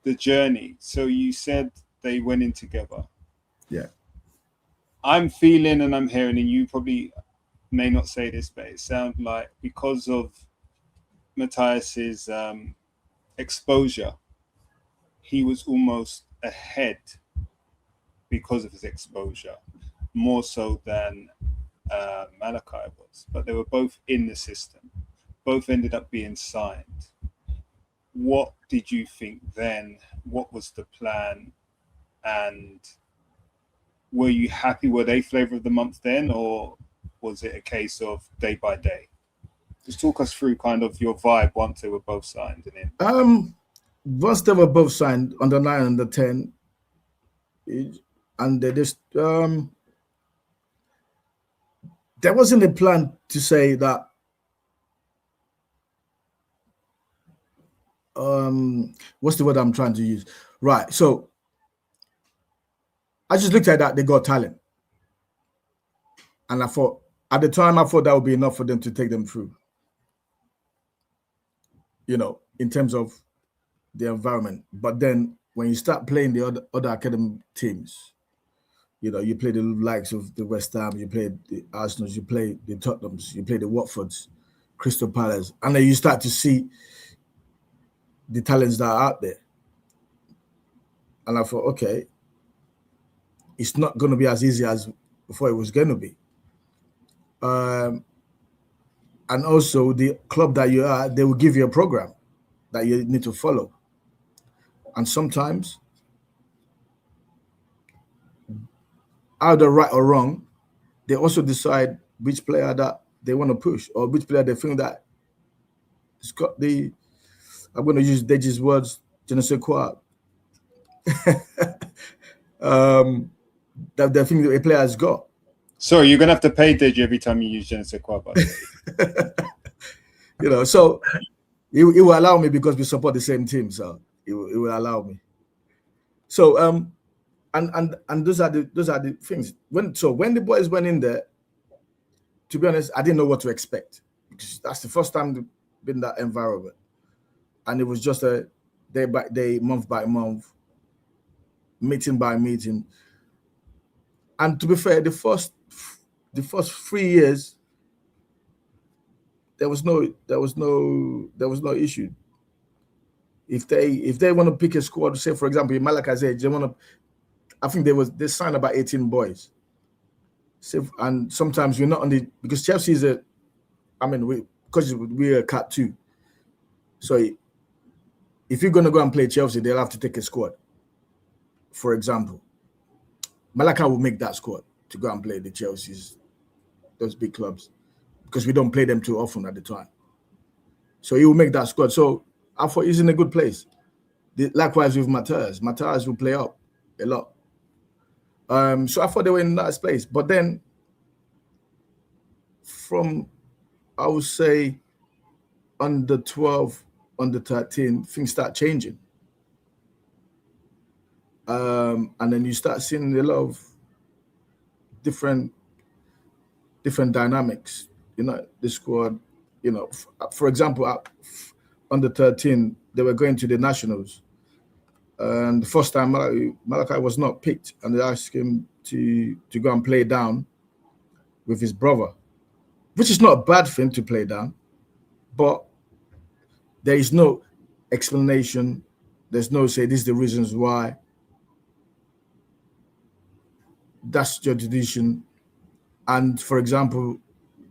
the journey. So you said they went in together. Yeah. I'm feeling and I'm hearing, and you probably may not say this, but it sounds like because of Matthias's exposure, he was almost ahead because of his exposure, more so than Malachi was. But they were both in the system. Both ended up being signed. What did you think then? What was the plan? And were you happy? Were they flavor of the month then, or was it a case of day by day? Just talk us through kind of your vibe once they were both signed and in. Once they were both signed, under 9 and under 10, and they just there wasn't a plan to say that what's the word I'm trying to use? Right. So I just looked at that, they got talent. And I thought, at the time, I thought that would be enough for them to take them through. You know, in terms of the environment. But then when you start playing the other academy teams, you know, you play the likes of the West Ham, you play the Arsenals, you play the Tottenhams, you play the Watfords, Crystal Palace, and then you start to see the talents that are out there. And I thought, okay, it's not going to be as easy as before it was going to be. And also the club that you are, they will give you a program that you need to follow. And sometimes, either right or wrong, they also decide which player that they want to push or which player they think that it's got the, I'm going to use Deji's words, je ne sais quoi. That they think that a player has got. Sorry, you're going to have to pay Deji every time you use je ne sais quoi. You know, so it will allow me because we support the same team, so it will allow me. So and those are the things. When the boys went in there, to be honest, I didn't know what to expect because that's the first time to be in that environment, and it was just a day by day, month by month, meeting by meeting. And to be fair, the first 3 years, there was no issue. If they want to pick a squad, say for example, Malachi said they want to, I think they signed about 18 boys. So, and sometimes we're not on the, because Chelsea is because we're a cat too. So if you're gonna go and play Chelsea, they'll have to take a squad. For example, Malachi will make that squad to go and play the Chelseas, those big clubs, because we don't play them too often at the time. So he will make that squad. So I thought he's in a good place. Likewise with Matthias. Matthias will play up a lot. So I thought they were in that place. But then from, I would say, under 12, under 13, things start changing. And then you start seeing a lot of different dynamics. You know, the squad, you know, for example, under 13, they were going to the nationals. And the first time Malachi was not picked, and they asked him to go and play down with his brother, which is not a bad thing to play down, but there is no explanation. There's no say this is the reasons why. That's your decision. And for example,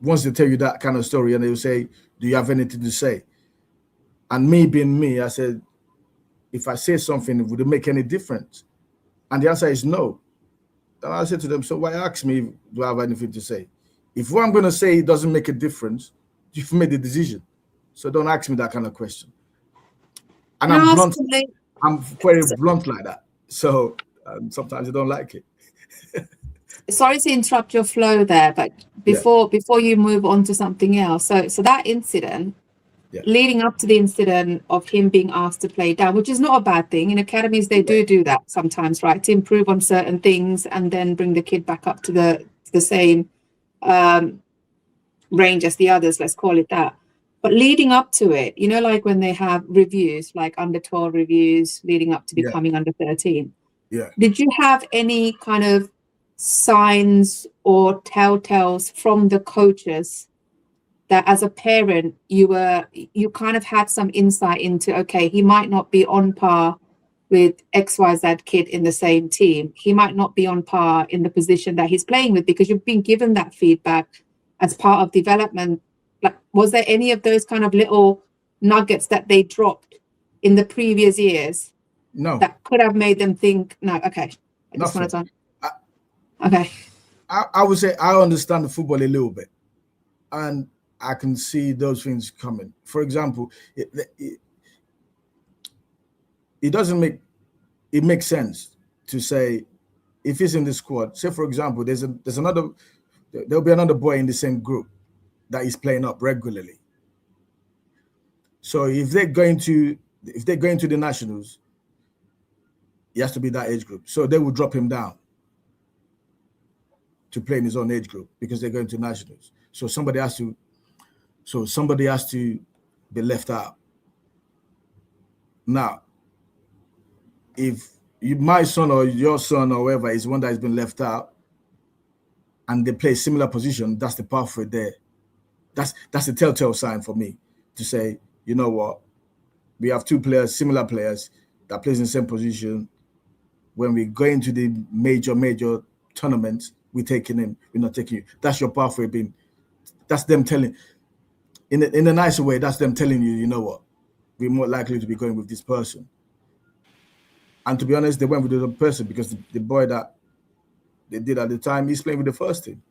once they tell you that kind of story and they will say, do you have anything to say? And me being me, I said, if I say something, would it make any difference? And the answer is no. And I said to them, so why ask me, do I have anything to say? If what I'm going to say doesn't make a difference, you've made the decision. So don't ask me that kind of question. And I'm blunt. I'm very blunt like that. So sometimes I don't like it. Sorry to interrupt your flow there, but before you move on to something else, so that incident, leading up to the incident of him being asked to play down, which is not a bad thing. In academies, they do that sometimes, right, to improve on certain things and then bring the kid back up to the same range as the others, let's call it that. But leading up to it, you know, like when they have reviews, like under 12 reviews leading up to becoming under 13. Yeah. Did you have any kind of signs or telltales from the coaches that as a parent you kind of had some insight into, okay, he might not be on par with XYZ kid in the same team. He might not be on par in the position that he's playing with, because you've been given that feedback as part of development. Like, was there any of those kind of little nuggets that they dropped in the previous years? No. That could have made them think, no, okay, I just want to okay. I would say I understand the football a little bit, and I can see those things coming. For example, it doesn't make sense to say, if he's in the squad, say for example, there'll be another boy in the same group that is playing up regularly. So if they're going to the nationals, he has to be that age group. So they will drop him down to play in his own age group because they're going to nationals. So somebody has to be left out. Now, if my son or your son or whoever is one that has been left out and they play similar position, that's the pathway there. That's a telltale sign for me to say, you know what, we have two players, similar players that plays in the same position. When we go into the major tournaments, we're taking him, we're not taking you. That's your pathway being. That's them telling, in a nicer way, that's them telling you, you know what, we're more likely to be going with this person. And to be honest, they went with the other person because the boy that they did at the time, he's playing with the first team.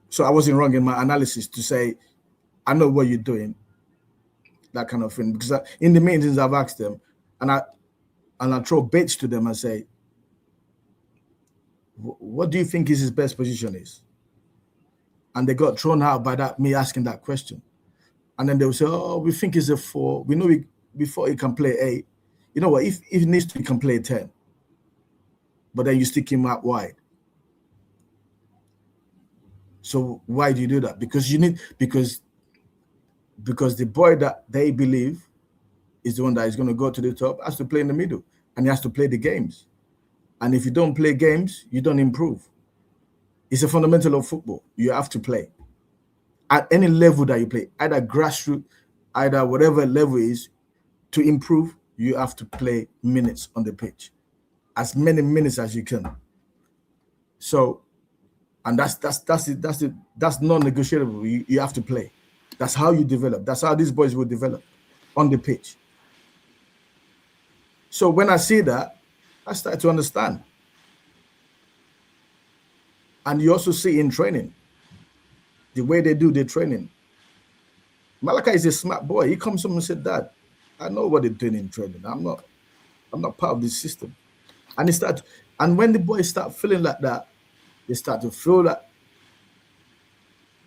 So I wasn't wrong in my analysis to say, I know what you're doing, that kind of thing. Because in the meetings, I've asked them, and I throw baits to them and say, what do you think his best position is? And they got thrown out by me asking that question. And then they will say, oh, we think he's a 4. We know before he can play 8. You know what? If he needs to, he can play 10. But then you stick him out wide. So why do you do that? Because the boy that they believe is the one that is going to go to the top has to play in the middle, and he has to play the games. And if you don't play games, you don't improve. It's a fundamental of football. You have to play at any level that you play, either grassroots, either whatever level is. To improve, you have to play minutes on the pitch, as many minutes as you can. So, and that's non-negotiable. You have to play. That's how you develop. That's how these boys will develop on the pitch. So when I see that, I start to understand. And you also see in training, the way they do their training. Malachi is a smart boy. He comes home and said, Dad, I know what they're doing in training. I'm not part of this system. And when the boys start feeling like that, they start to feel that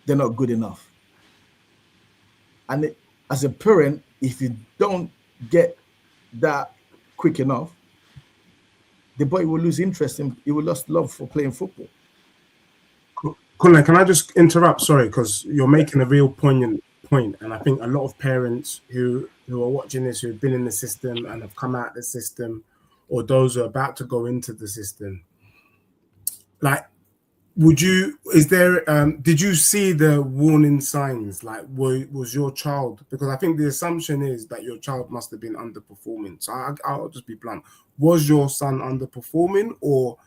they're not good enough. And as a parent, if you don't get that quick enough, the boy will lose interest he will lose love for playing football. Kunle, can I just interrupt? Sorry, because you're making a real poignant point, and I think a lot of parents who are watching this, who've been in the system and have come out of the system, or those who are about to go into the system, like, did you see the warning signs? Like, was your child, because I think the assumption is that your child must have been underperforming. So I'll just be blunt. Was your son underperforming, or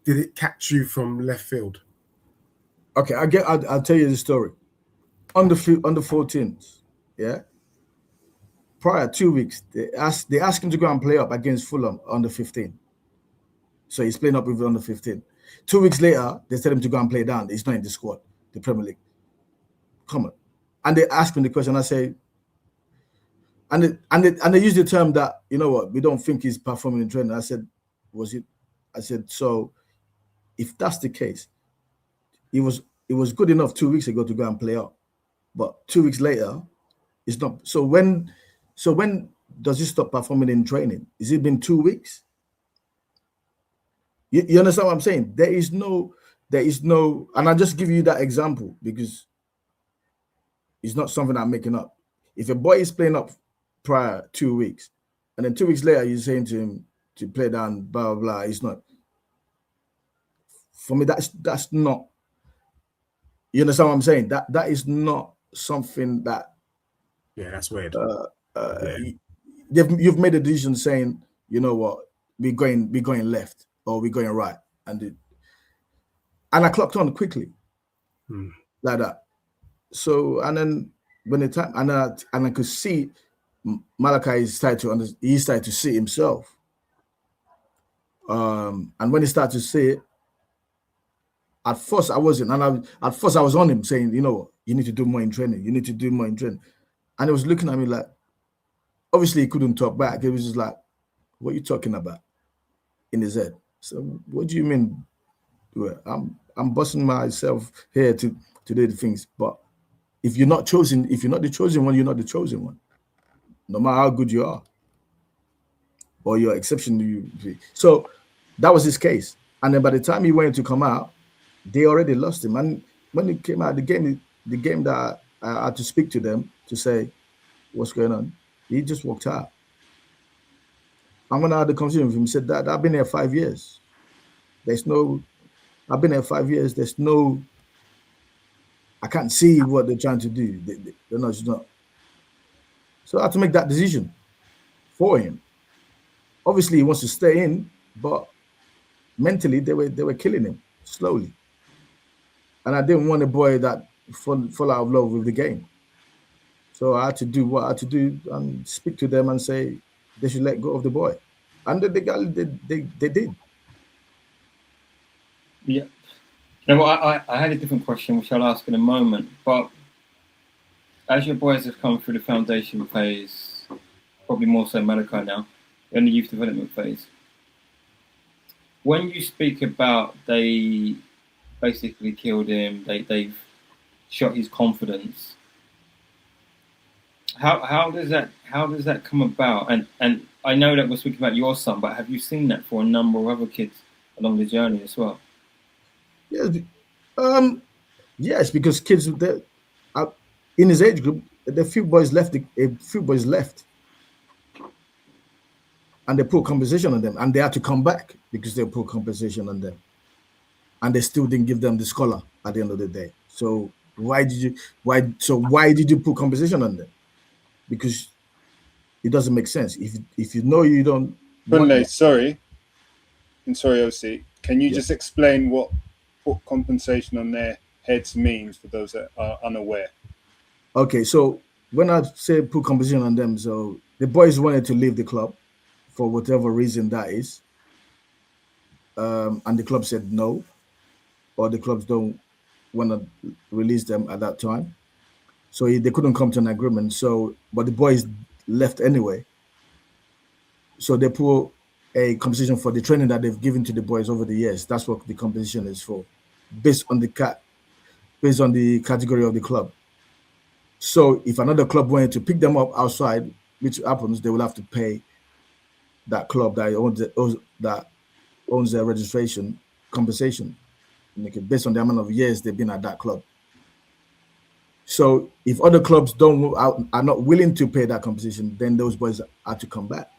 did it catch you from left field? Okay, I'll tell you the story. On the 14th, yeah. Prior 2 weeks, they asked him to go and play up against Fulham on the 15th. So he's playing up with on the 15th. 2 weeks later, they said him to go and play down. He's not in the squad, the Premier League. Come on. And they asked me the question. I say, and they used the term that, you know what, we don't think he's performing in training. I said, so if that's the case, it was good enough 2 weeks ago to go and play up, but 2 weeks later, it's not. So when does he stop performing in training? Is it been 2 weeks? You understand what I'm saying? There is no, and I'll just give you that example because it's not something I'm making up. If a boy is playing up prior 2 weeks, and then 2 weeks later you're saying to him to play down, blah blah blah, it's not. For me, that's not. You understand what I'm saying? That is not something that. Yeah, that's weird. You've made a decision saying, you know what, we're going left or we're going right, and I clocked on quickly, like that. So and then when the time and I could see Malachi started to see himself, and when he started to see it, at first I wasn't, and at first I was on him saying, you know what, you need to do more in training, and he was looking at me like, obviously he couldn't talk back. It was just like, what are you talking about? In his head. So what do you mean? Well, I'm busting myself here to do the things, but if you're not the chosen one, you're not the chosen one. No matter how good you are, or your exception. So that was his case. And then by the time he went to come out, they already lost him. And when he came out, the game that I had to speak to them to say what's going on, he just walked out. And when I had the conversation with him, he said that I've been here 5 years. I've been here 5 years. I can't see what they're trying to do. They're not, it's not. So I had to make that decision for him. Obviously, he wants to stay in, but mentally they were killing him slowly. And I didn't want a boy that fall out of love with the game. So I had to do what I had to do and speak to them and say they should let go of the boy. And they did. Yeah. Now, I had a different question, which I'll ask in a moment. But as your boys have come through the foundation phase, probably more so Malachi now, in the youth development phase, when you speak about they basically killed him, they've shot his confidence, how does that come about? And I know that we're speaking about your son, but have you seen that for a number of other kids along the journey as well? Yes, because kids in his age group, a few boys left, and they put compensation on them, and they had to come back because they put compensation on them, and they still didn't give them the scholar at the end of the day. So why did you put compensation on them? Because it doesn't make sense. If you know you don't. Kunle, sorry, OC. Can you just explain what put compensation on their heads means for those that are unaware? Okay, so when I say put compensation on them, so the boys wanted to leave the club for whatever reason that is, and the club said no, or the clubs don't want to release them at that time, so they couldn't come to an agreement. So, but the boys left anyway. So they put a compensation for the training that they've given to the boys over the years. That's what the compensation is for, based on the category of the club. So if another club wanted to pick them up outside, which happens, they will have to pay that club that owns their registration compensation. based on the amount of years they've been at that club. So if other clubs are not willing to pay that compensation, then those boys are to come back.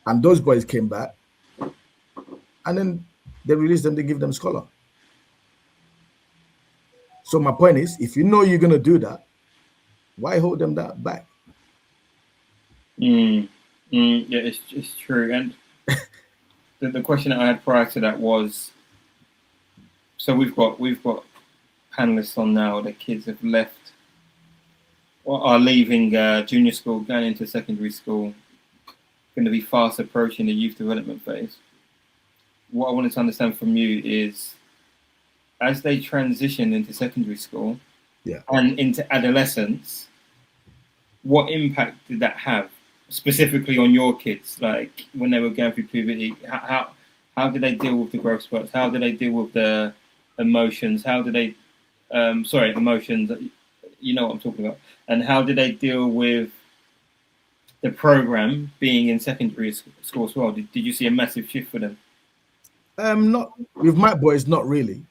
And those boys came back, and then they release them, they give them scholar. So my point is, if you know you're going to do that, why hold them that back? Yeah, it's true. And the question that I had prior to that was, so we've got panelists on now. The kids have left or are leaving junior school, going into secondary school, going to be fast approaching the youth development phase. What I wanted to understand from you is, as they transition into secondary school and into adolescence, what impact did that have specifically on your kids? Like when they were going through puberty, how did they deal with the growth spurts? How did they deal with the emotions? How did they, emotions, you know what I'm talking about. And how did they deal with the program being in secondary school as well? Did you see a massive shift for them? Not with my boys, not really.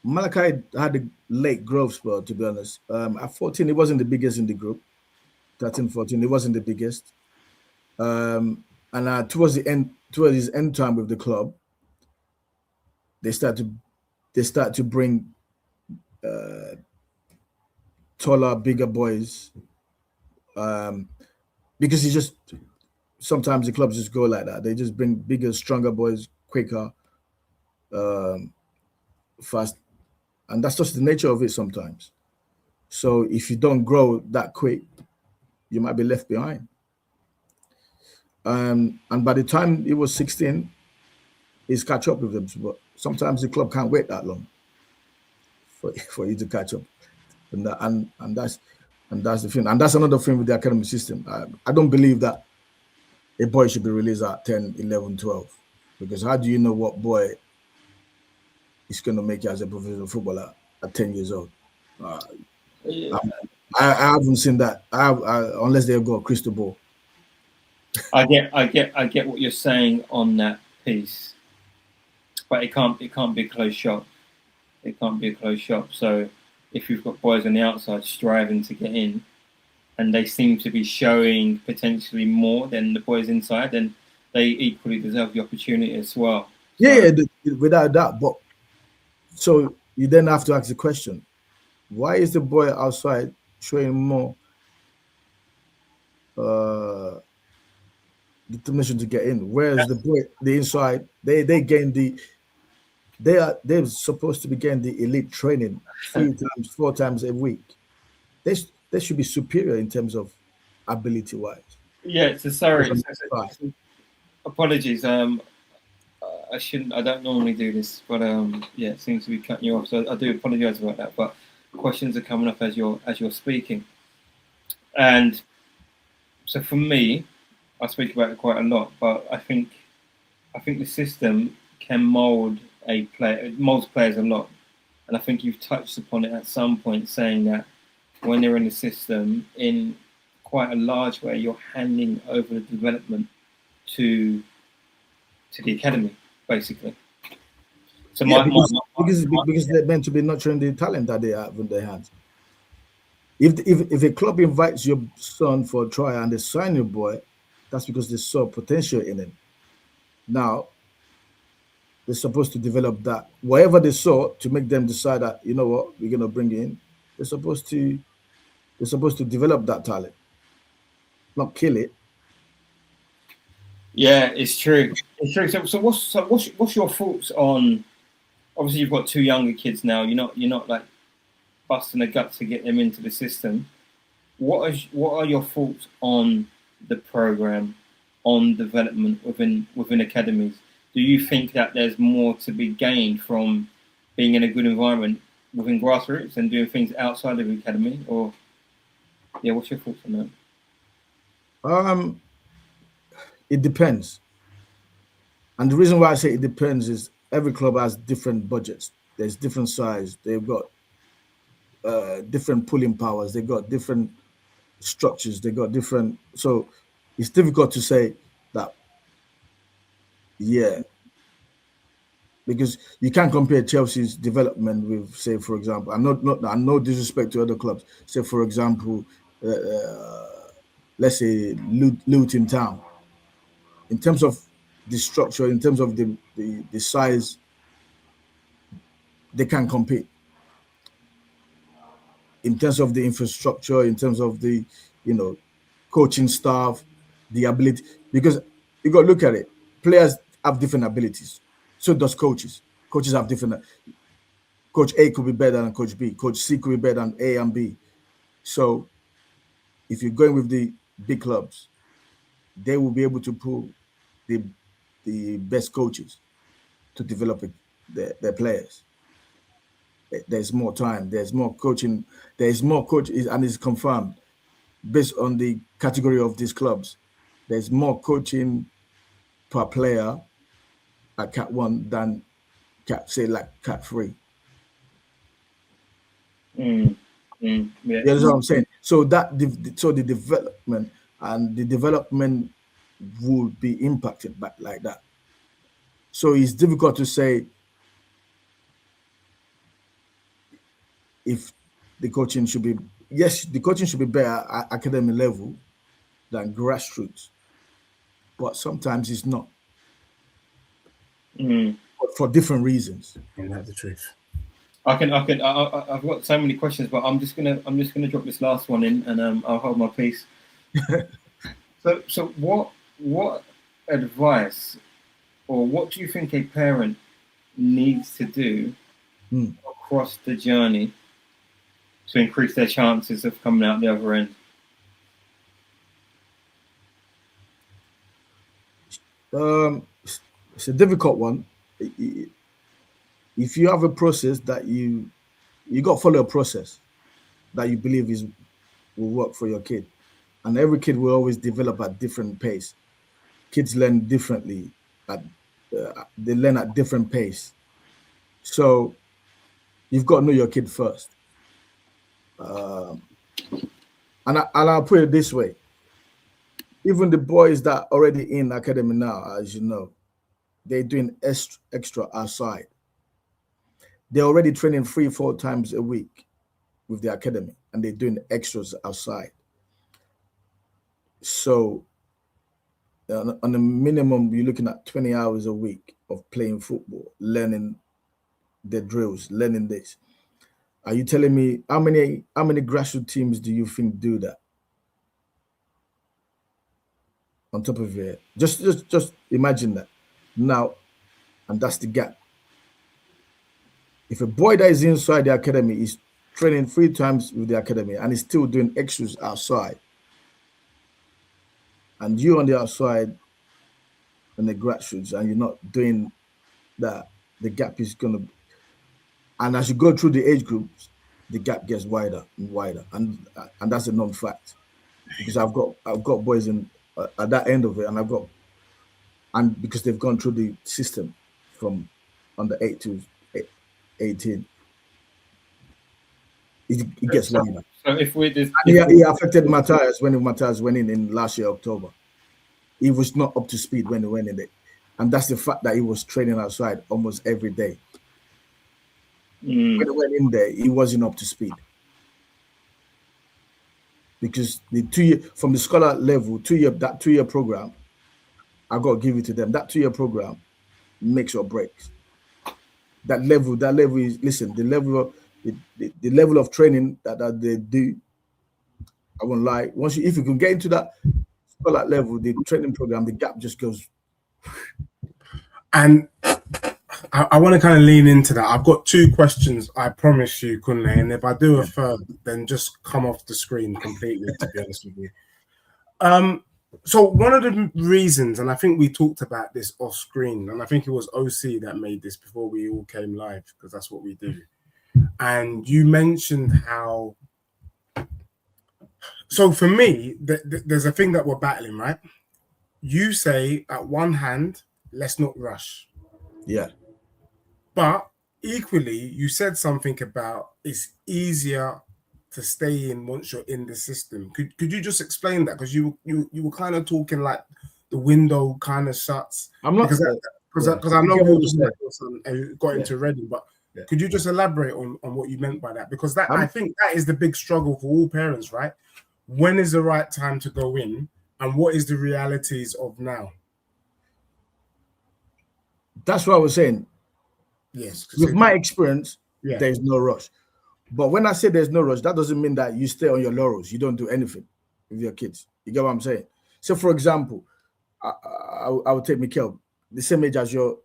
Malachi had a late growth spurt, to be honest. At 14, he wasn't the biggest in the group. 13, 14, he wasn't the biggest. And towards his end time with the club, they start to bring taller, bigger boys. Because he just, sometimes the clubs just go like that. They just bring bigger, stronger boys, quicker, fast. And that's just the nature of it sometimes. So if you don't grow that quick, you might be left behind. And by the time he was 16, he's catch up with them. But sometimes the club can't wait that long for you to catch up. And that's the thing. And that's another thing with the academy system. I don't believe that a boy should be released at 10, 11, 12. Because how do you know what boy is going to make you as a professional footballer at 10 years old? I haven't seen that unless they've got a crystal ball. I get what you're saying on that piece, but it can't be a closed shop. It can't be a closed shop. So if you've got boys on the outside striving to get in, and they seem to be showing potentially more than the boys inside, then they equally deserve the opportunity as well. Yeah, without that. But so you then have to ask the question: why is the boy outside showing more determination to get in? Whereas the inside, they're supposed to be getting the elite training 4 times a week. They should be superior in terms of ability wise. Yeah, so sorry. Apologies. I don't normally do this, but it seems to be cutting you off. So I do apologize about that. But questions are coming up as you're speaking. And so for me, I speak about it quite a lot, but I think the system can molds players a lot. And I think you've touched upon it at some point, saying that when they're in the system, in quite a large way, you're handing over the development to the academy, basically. So because they're meant to be nurturing the talent that they have in their hands. If a club invites your son for a trial and they sign your boy, that's because they saw potential in him. Now, they're supposed to develop that. Whatever they saw to make them decide that, you know what, we're going to bring in, they're supposed to develop that talent, not kill it. Yeah, it's true. It's true. So what's your thoughts on? Obviously, you've got 2 younger kids now. You're not like busting the gut to get them into the system. What are your thoughts on the program, on development within academies? Do you think that there's more to be gained from being in a good environment within grassroots and doing things outside of the academy? Or what's your thoughts on that? It depends. And the reason why I say it depends is every club has different budgets. There's different size. They've got different pulling powers. They've got different structures. They got different. So it's difficult to say that Yeah. Because you can't compare Chelsea's development with, say, for example, I'm no disrespect to other clubs. Say, for example, let's say Luton Town. In terms of the structure, in terms of the size, they can't compete. In terms of the infrastructure, in terms of the, coaching staff, the ability, because you got to look at it. Players have different abilities. So does coaches. Coaches have different. Coach A could be better than Coach B. Coach C could be better than A and B. So if you're going with the big clubs, they will be able to pull the best coaches to develop their players. There's more time. There's more coaching. There's more coaches, and it's confirmed based on the category of these clubs. There's more coaching per player at Cat 1 than Cat 3. Yeah. You understand what I'm saying? So the development would be impacted back like that. So it's difficult to say if the coaching should be better at academy level than grassroots, but sometimes it's not for different reasons. And that's the truth. I've got so many questions, but I'm just gonna drop this last one in, and I'll hold my peace. So what advice, or what do you think a parent needs to do across the journey to increase their chances of coming out the other end? It's a difficult one. If you have a process that you got to follow a process that you believe will work for your kid, and every kid will always develop at different pace. Kids learn differently. They learn at different pace. So you've got to know your kid first. And I'll put it this way: even the boys that are already in academy now, as you know, they're doing extra outside. They're already training 3-4 times a week with the academy, and they're doing extras outside. So on a minimum, you're looking at 20 hours a week of playing football, learning the drills, learning this. Are you telling me how many grassroots teams do you think do that? On top of it, just imagine that now, and that's the gap. If a boy that is inside the academy is training 3 times with the academy and is still doing extras outside, and you on the outside and the grassroots, and you're not doing that, the gap is gonna. And as you go through the age groups, the gap gets wider and wider, and that's a known fact. Because I've got boys in at that end of it, and because they've gone through the system from under 8 to 18, it gets wider. So if he affected Matthias when Matthias went in last year October. He was not up to speed when he went in there, and that's the fact that he was training outside almost every day. When he went in there, he wasn't up to speed because the 2 year from the scholar level, 2 year program, I got to give it to them. That 2 year program makes or breaks. That level is, listen, the level of training that they do. I won't lie. If you can get into that scholar level, the training program, the gap just goes. And I want to kind of lean into that. I've got 2 questions, I promise you, Kunle, and if I do a third, then just come off the screen completely, to be honest with you. So one of the reasons, and I think we talked about this off screen, and I think it was OC that made this before we all came live, because that's what we do. And you mentioned how, so for me, there's a thing that we're battling, right? You say at one hand, let's not rush. Yeah. But equally, you said something about it's easier to stay in once you're in the system. Could you just explain that? Because you were kind of talking like the window kind of shuts. I'm not because I know you got into Reading, but could you just elaborate on what you meant by that? Because that I think that is the big struggle for all parents, right? When is the right time to go in, and what is the realities of now? That's what I was saying. Yes. With my experience, there's no rush. But when I say there's no rush, that doesn't mean that you stay on your laurels. You don't do anything with your kids. You get what I'm saying? So, for example, I would take Mikel, the same age as you're,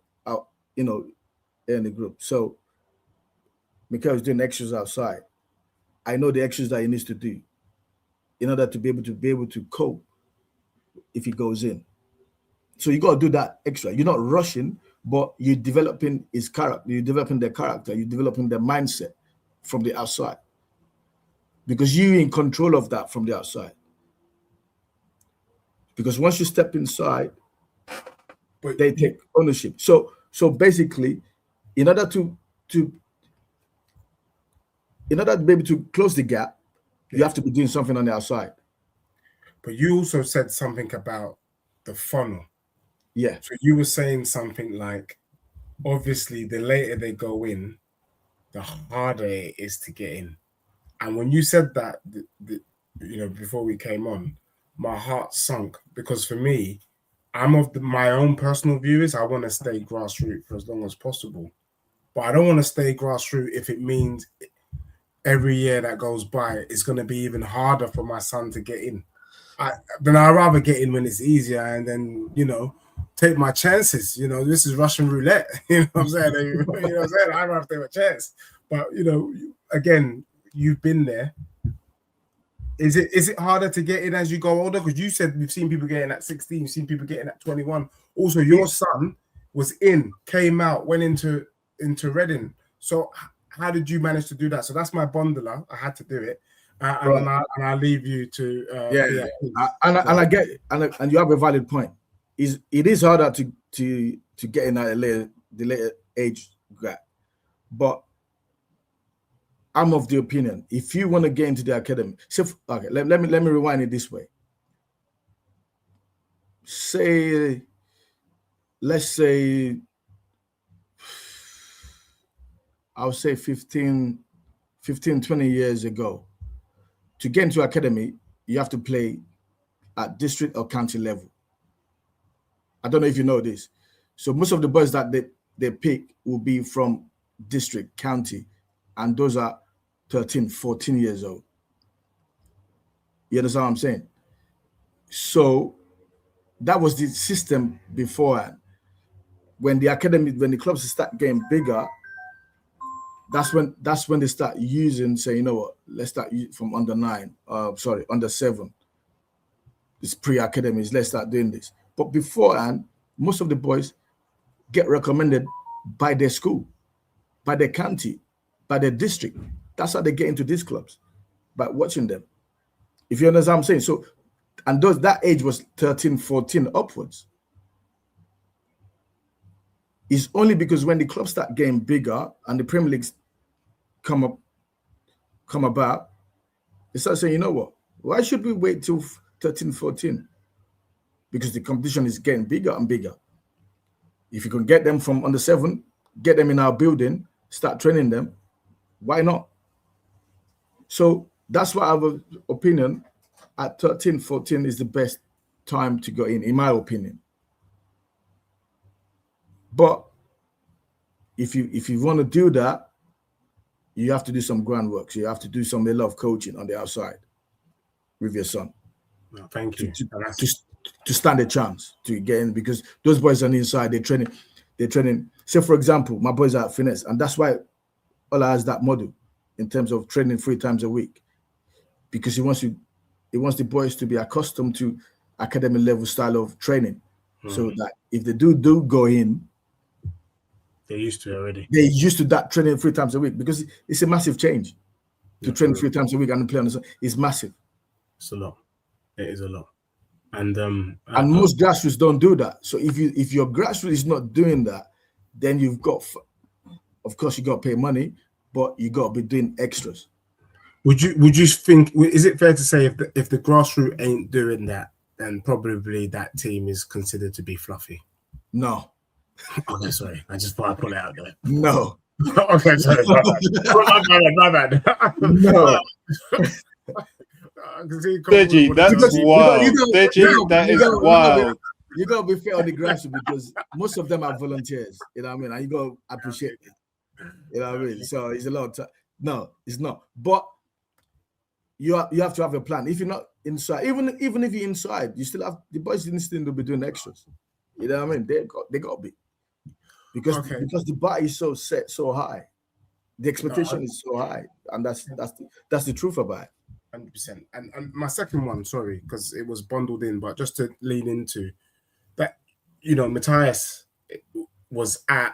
in the group. So, Mikel is doing extras outside. I know the extras that he needs to do in order to be able to cope if he goes in. So you got to do that extra. You're not rushing, but you're developing his character. You're developing their character. You're developing their mindset from the outside, because you're in control of that from the outside. Because once you step inside, they take ownership. So basically, in order to be able to close the gap, you have to be doing something on the outside. But you also said something about the funnel. Yeah. So you were saying something like, obviously, the later they go in, the harder it is to get in. And when you said that, before we came on, my heart sunk, because for me, I'm of my own personal view is I want to stay grassroots for as long as possible. But I don't want to stay grassroots if it means every year that goes by, it's going to be even harder for my son to get in. Then I'd rather get in when it's easier and then, take my chances. This is Russian roulette. You know what I'm saying? I'd rather take my chance. But, again, you've been there. Is it harder to get in as you go older? Because you said you've seen people getting at 16, you've seen people getting at 21. Also, your son was came out, went into Reading. So how did you manage to do that? So that's my bundler. I had to do it. And I leave you to I get it. And you have a valid point. It is harder to get in at the later age gap, but I'm of the opinion if you want to get into the academy. So let me rewind it this way. Let's say I would say 15, 20 years ago. To get into academy, you have to play at district or county level. I don't know if you know this. So most of the boys that they pick will be from district, county, and those are 13, 14 years old. You understand what I'm saying? So that was the system beforehand. When the clubs start getting bigger, that's when they start using, say, you know what, let's start from under 7. It's pre-academies, let's start doing this. But beforehand, most of the boys get recommended by their school, by their county, by their district. That's how they get into these clubs, by watching them. If you understand what I'm saying. So, and that age was 13, 14 upwards. It's only because when the clubs start getting bigger and the Premier Leagues come about, they start saying, you know what, why should we wait till 13, 14? Because the competition is getting bigger and bigger. If you can get them from under 7, get them in our building, start training them, why not? So that's why I have an opinion. At 13, 14 is the best time to go in my opinion. But if you want to do that, you have to do some groundwork. So you have to do a lot of coaching on the outside with your son. Well, thank you. To stand a chance to get in, because those boys on the inside, they're training. Say, for example, my boys are at Finesse, and that's why Ola has that model in terms of training 3 times a week, because he wants the boys to be accustomed to academy level style of training, so that if they do go in, they're used to it already. They're used to that training 3 times a week, because it's a massive change to train 3 times a week and play on the sun. It's massive. It's a lot. It is a lot. And most grassroots don't do that. So if your grassroots is not doing that, then you've got, of course, you got to pay money, but you got to be doing extras. Would you think? Is it fair to say if the grassroots ain't doing that, then probably that team is considered to be fluffy. No. Okay, sorry. I just thought I'd put it out there. No. Okay, sorry. My bad. No. Deji, that's wild. Deji, that is wild. You gotta be fair on the grassroots because most of them are volunteers. You know what I mean? And you gotta appreciate it. You know what I mean? So it's a lot of time. No, it's not. But you have to have a plan. If you're not inside, even if you're inside, you still have the boys still be doing extras. You know what I mean? They got to be because the bar is so set so high, the expectation is so high, and that's the truth about it. 100%. And my second one, sorry, because it was bundled in, but just to lean into that, Matthias was at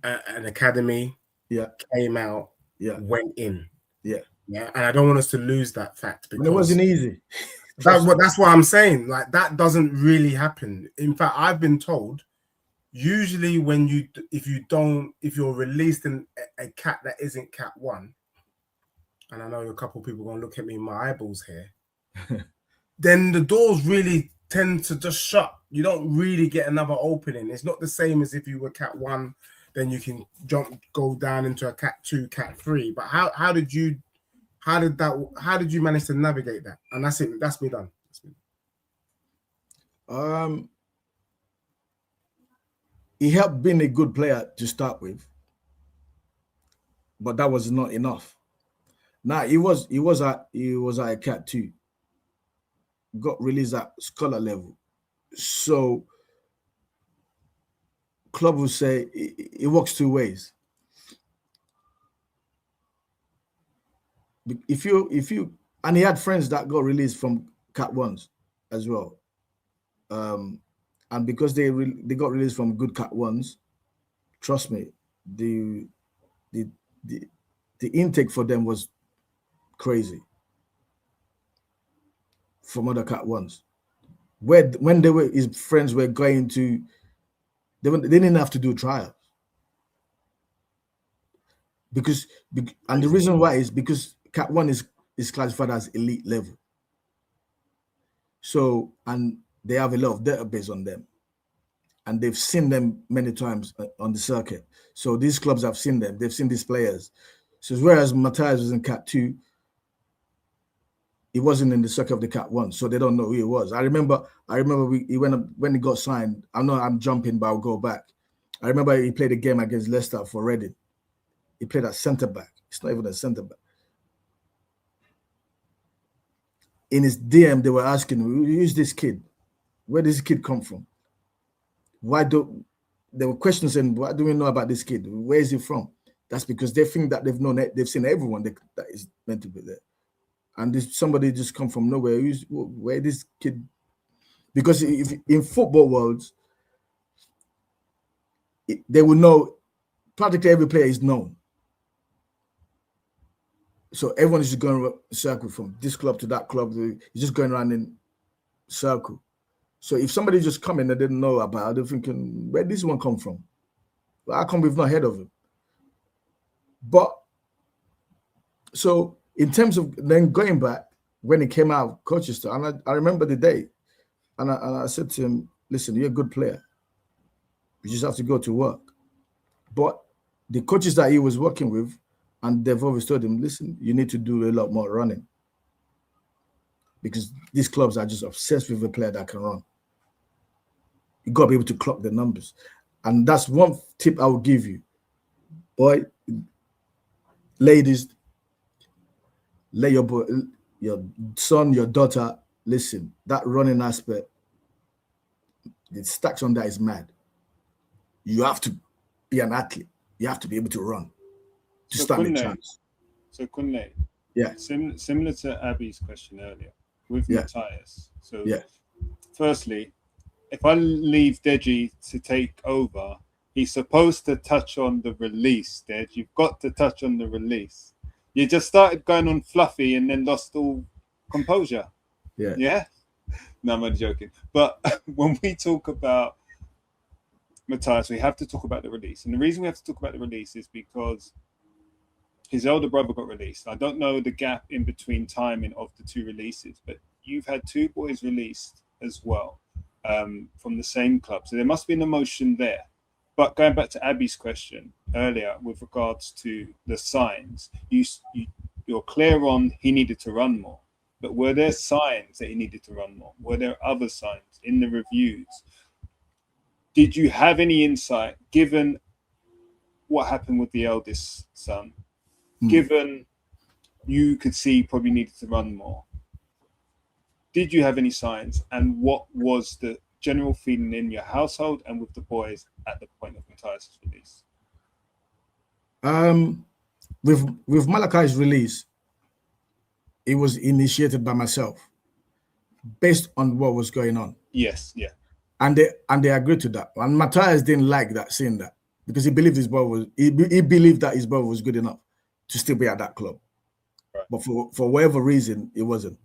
an academy, came out, went in, and I don't want us to lose that fact because it wasn't easy. That's what I'm saying. Like that doesn't really happen. In fact, I've been told usually if you're released in a cat that isn't cat 1, and I know a couple of people are going to look at me in my eyeballs here, then the doors really tend to just shut. You don't really get another opening. It's not the same as if you were cat 1, then you can go down into a cat 2, cat 3. But how did you manage to navigate that? And that's it. That's me done. He helped being a good player to start with, but that was not enough. Now he was at a cat 2, got released at scholar level. So club will say it works 2 ways. If you and he had friends that got released from cat 1s as well, and because they got released from good cat 1s, trust me, the intake for them was crazy from other cat 1s. When his friends were going to, they didn't have to do trials and the reason why is because cat 1 is classified as elite level. So, and they have a lot of database on them, and they've seen them many times on the circuit. So these clubs have seen them. They've seen these players. So whereas Matthias was in cat 2, he wasn't in the circuit of the cat 1, so they don't know who he was. I remember he went up when he got signed. I know I'm jumping, but I'll go back. I remember he played a game against Leicester for Reading. He played at centre back. It's not even a centre back. In his DM, they were asking, "Who's this kid? Where does this kid come from? There were questions saying, what do we know about this kid? Where is he from?" That's because they think that they've seen everyone that is meant to be there. And somebody just come from nowhere. Where this kid? Because if in football worlds, they will know practically every player is known. So everyone is just going around circle from this club to that club. You're just going around in circle. So if somebody just come in and didn't know about it, they're thinking, where did this one come from? Well, how come we've not heard of him? But so in terms of then going back, when he came out of Colchester, and I remember the day, and I said to him, listen, you're a good player. You just have to go to work. But the coaches that he was working with, and they've always told him, listen, you need to do a lot more running. Because these clubs are just obsessed with a player that can run. You got to be able to clock the numbers. And that's one tip I will give you. Boy, ladies, let your son, your daughter, listen, that running aspect, the stacks on that is mad. You have to be an athlete. You have to be able to run to stand a chance. So Kunle, yeah, similar to Abby's question earlier with Matthias. So firstly, if I leave Deji to take over, he's supposed to touch on the release, Dej. You've got to touch on the release. You just started going on fluffy and then lost all composure. Yeah. Yeah? No, I'm only joking. But when we talk about Matthias, we have to talk about the release. And the reason we have to talk about the release is because his elder brother got released. I don't know the gap in between timing of the 2 releases, but you've had 2 boys released as well from the same club. So there must be an emotion there. But going back to Abby's question earlier with regards to the signs, you're clear on he needed to run more. But were there signs that he needed to run more? Were there other signs in the reviews? Did you have any insight, given what happened with the eldest son, given you could see he probably needed to run more? Did you have any signs? And what was the general feeling in your household and with the boys at the point of Matthias' release? With Malachi's release, it was initiated by myself based on what was going on. Yes, yeah. And they agreed to that. And Matthias didn't like that, seeing that, because he believed his brother was he believed that his brother was good enough to still be at that club. Right. But for whatever reason, it wasn't.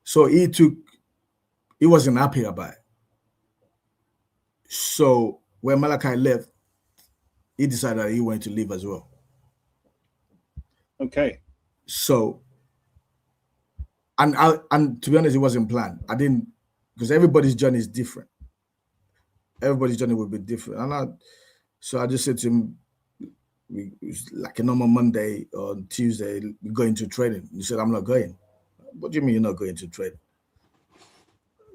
So he wasn't happy about it. So when Malachi left, he decided that he wanted to leave as well. Okay. So, and to be honest, it wasn't planned. I didn't, because everybody's journey is different. Everybody's journey will be different. So I just said to him, like a normal Monday or Tuesday, we go into training. He said, I'm not going. What do you mean you're not going to training?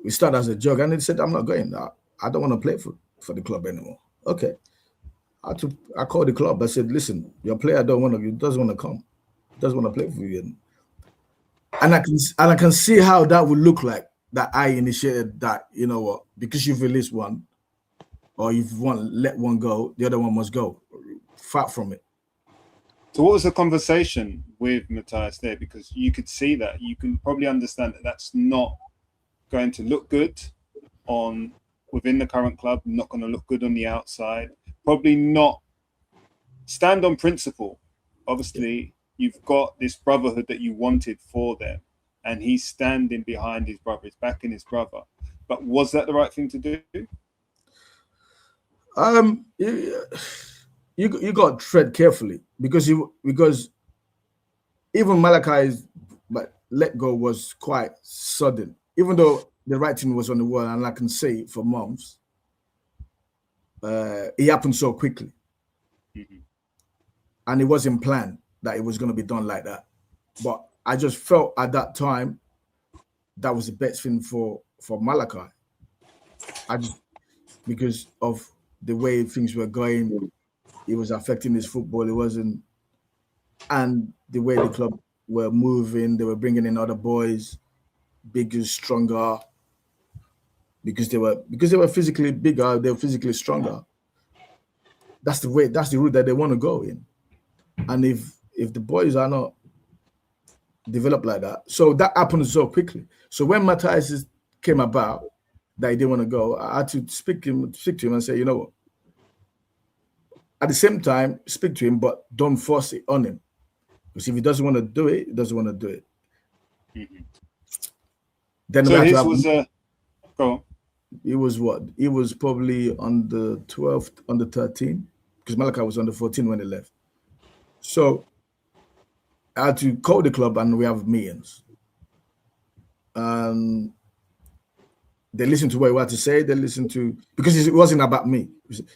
We started as a joke, and he said, I'm not going. I don't want to play for the club anymore. Okay. I called the club. I said, listen, your player doesn't want to come. He doesn't want to play for you. And I can see how that would look like, that I initiated that, you know what, because you've released one, or you've let one go, the other one must go. Far from it. So what was the conversation with Matthias there? Because you could see that. You can probably understand that that's not going to look good within the current club, not going to look good on the outside, probably not stand on principle. Obviously, you've got this brotherhood that you wanted for them, and he's standing behind his brother, he's backing his brother. But was that the right thing to do? You got to tread carefully, because even Malachi's let go was quite sudden. Even though the writing was on the wall, and I can say for months, it happened so quickly. Mm-hmm. And it wasn't planned that it was going to be done like that. But I just felt at that time that was the best thing for Malachi. Because of the way things were going, it was affecting his football. It wasn't, and the way the club were moving, they were bringing in other boys, bigger, stronger, because they were physically bigger, they were physically stronger. That's the route that they want to go in. And if the boys are not developed like that, so that happened so quickly. So when Matthias came about that he didn't want to go, I had to speak to him and say, you know what? At the same time, speak to him, but don't force it on him. Because if he doesn't want to do it, he doesn't want to do it. Mm-hmm. Then so his was go on. It was what? It was probably on the 12th, on the 13th, because Malachi was on the 14th when they left. So I had to call the club and we have meetings. They listened to what I had to say. They listened to, because it wasn't about me.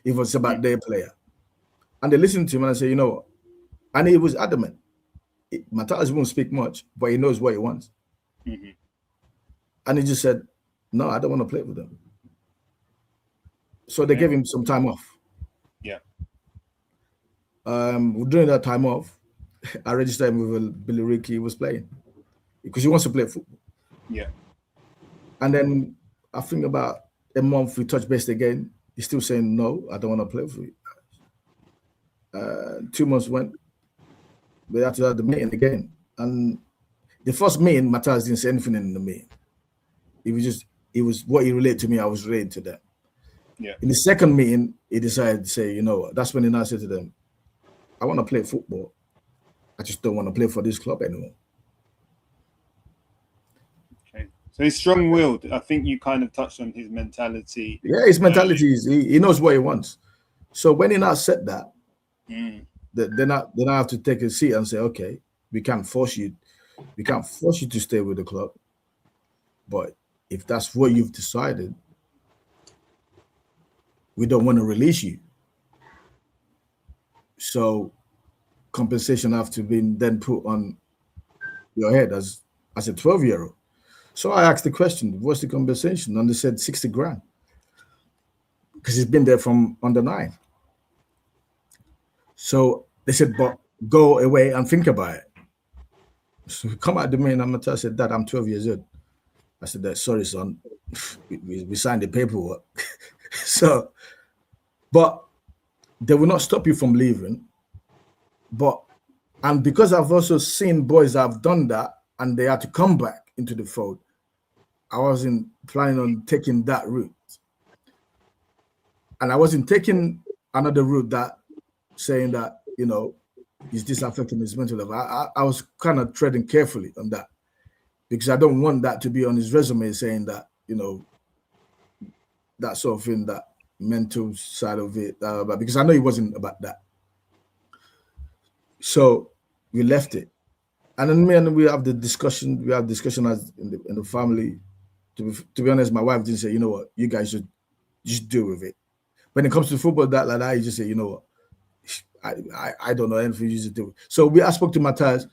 It was about their player. And they listened to him and I said, you know what? And he was adamant. Matthias won't speak much, but he knows what he wants. Mm-hmm. And he just said, no, I don't want to play with them. So they gave him some time off. Yeah. During that time off, I registered him with Billy Ricky. He was playing because he wants to play football. Yeah. And then I think about a month we touched base again. He's still saying, no, I don't want to play for you. 2 months went. We had to have the meeting again. And the first meeting, Matthias didn't say anything in the meeting. It was what he related to me, I was relating to them. Yeah. In the second meeting, he decided to say, you know what? That's when he now said to them, I want to play football. I just don't want to play for this club anymore. Okay. So he's strong-willed. I think you kind of touched on his mentality. Yeah, his mentality is he knows what he wants. So when he now said that, then I have to take a seat and say, okay, we can't force you to stay with the club. But if that's what you've decided, we don't want to release you. So compensation have to be then put on your head as a 12-year-old. So I asked the question, what's the compensation? And they said 60 grand. Because he's been there from under 9. So they said, but go away and think about it. So we come out the main, I said, Dad, I'm 12 years old. I said, sorry, son. We signed the paperwork. So, but they will not stop you from leaving. And because I've also seen boys that have done that and they had to come back into the fold, I wasn't planning on taking that route. And I wasn't taking another route that saying that, you know, is this affecting his mental health? I was kind of treading carefully on that because I don't want that to be on his resume saying that, you know, that sort of thing, that mental side of it, because I know it wasn't about that. So we left it. And then me and we have the discussion. We have discussion as in the family. To be honest, my wife didn't say, you know what, you guys should just deal with it. When it comes to football, that like that, you just say, you know what, I don't know anything you just do. So I spoke to Matthias,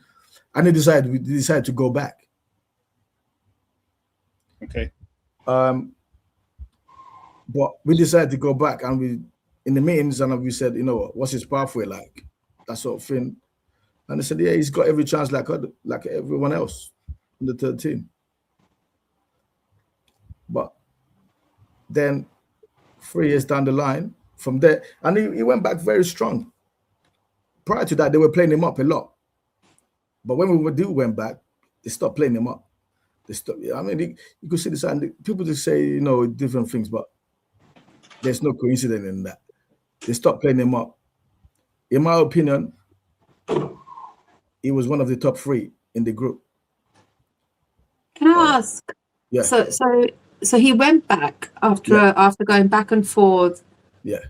and we decided to go back. Okay. But we decided to go back, and we in the meetings, and we said, you know what, what's his pathway like? That sort of thing. And they said, yeah, he's got every chance like everyone else in the 13. But then 3 years down the line, from there, and he went back very strong. Prior to that, they were playing him up a lot. But when we went back, they stopped playing him up. They stopped. I mean, you could see this, and people just say, you know, different things, but there's no coincidence in that. They stopped playing him up. In my opinion, he was one of the top 3 in the group. Can I ask? Yeah. So he went back after going back and forth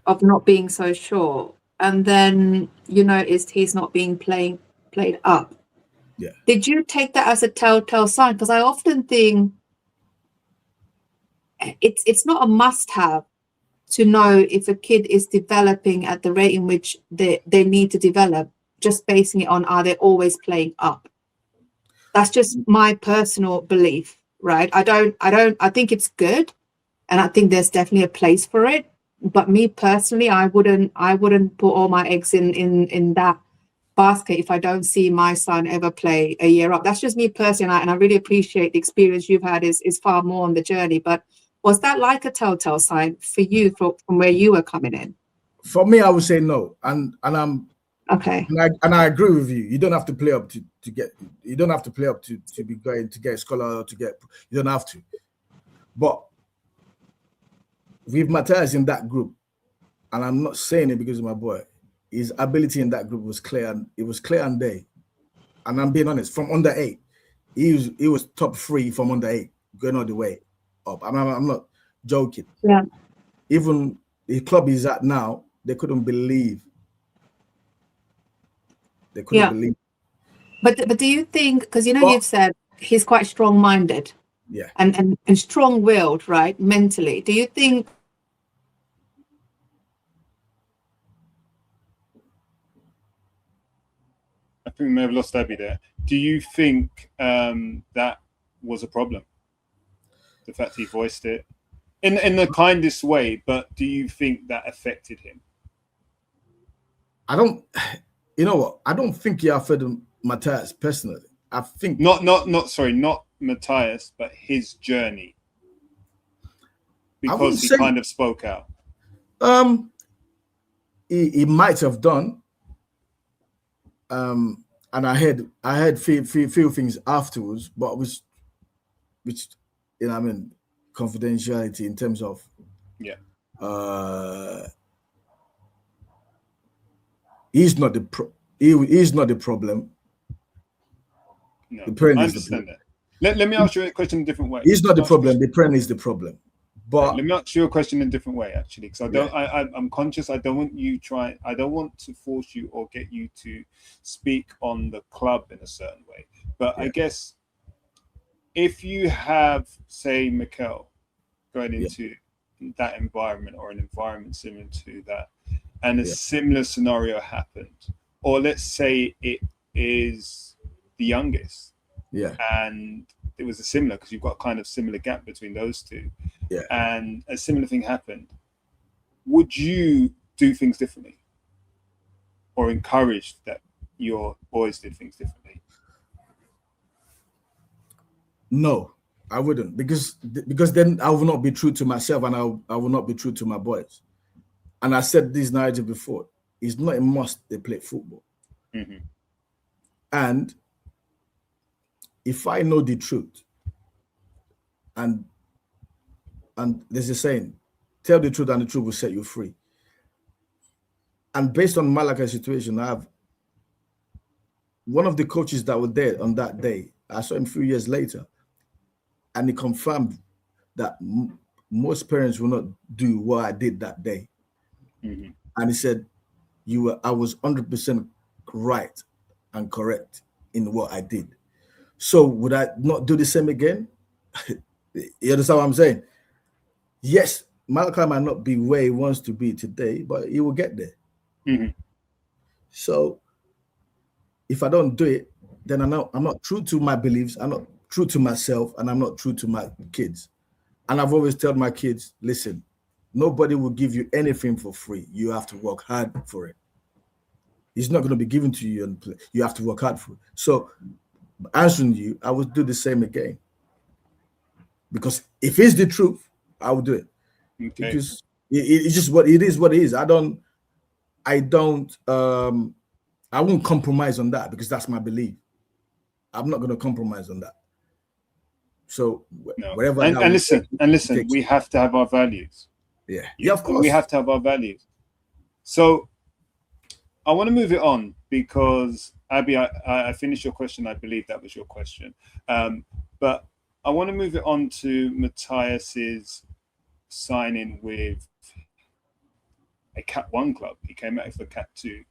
of not being so sure, and then you noticed he's not being played up. Yeah. Did you take that as a telltale sign? Because I often think it's not a must-have to know if a kid is developing at the rate in which they need to develop, just basing it on are they always playing up. That's just my personal belief. Right. I think it's good. And I think there's definitely a place for it. But me personally, I wouldn't put all my eggs in that basket if I don't see my son ever play a year up. That's just me personally. And I really appreciate the experience you've had is far more on the journey. But was that like a telltale sign for you from where you were coming in? For me, I would say no. And I'm okay. And I agree with you. You don't have to play up to get. You don't have to play up to be going to get a scholar or to get. You don't have to. But with Matthias in that group, and I'm not saying it because of my boy, his ability in that group was clear, and it was clear and day. And I'm being honest, from under 8, he was top 3 from under 8, going all the way up. I'm not joking. Yeah. Even the club he's at now, they couldn't believe. They couldn't believe. But do you think, because you've said he's quite strong-minded, and strong-willed, right, mentally. Do you think I think we may have lost Abby there. Do you think that was a problem? The fact he voiced it in the kindest way, but do you think that affected him? I don't. You know what? I don't think he affected Matthias personally. I think not Matthias, but his journey, because he kind of spoke out. He might have done. And I heard few things afterwards, but which confidentiality in terms of he's not the problem. No, the parent I is understand the that. Let me ask you a question a different way. He's not the problem. The parent is the problem. But let me ask you a question in a different way, actually, because I'm conscious. I don't want to force you or get you to speak on the club in a certain way. But I guess if you have, say, Mikel going into that environment or an environment similar to that, and a similar scenario happened, or let's say it is the youngest, and it was a similar, because you've got a kind of similar gap between those two, and a similar thing happened, would you do things differently or encourage that your boys did things differently? No, I wouldn't, because then I will not be true to myself, and I will not be true to my boys. And I said this narrative before: it's not a must they play football. Mm-hmm. And if I know the truth, and there's a saying, tell the truth and the truth will set you free. And based on Malachi's situation, I have one of the coaches that were there on that day. I saw him a few years later, and he confirmed that most parents will not do what I did that day. Mm-hmm. And he said, I was 100% right and correct in what I did. So would I not do the same again? You understand what I'm saying? Yes, Malachi might not be where he wants to be today, but he will get there. Mm-hmm. So if I don't do it, then I'm not true to my beliefs, I'm not true to myself, and I'm not true to my kids. And I've always told my kids, listen, nobody will give you anything for free. You have to work hard for it. It's not going to be given to you, and you have to work hard for it. So answering you, I would do the same again. Because if it's the truth, I will do it. Okay. Because it's just what it is. What it is. I won't compromise on that, because that's my belief. I'm not going to compromise on that. So whatever. And listen, we have to have our values. Yeah, of course. We have to have our values. So I want to move it on, because Abby, I finished your question. I believe that was your question. But I want to move it on to Matthias's signing with a Cat 1 club. He came out for Cat 2.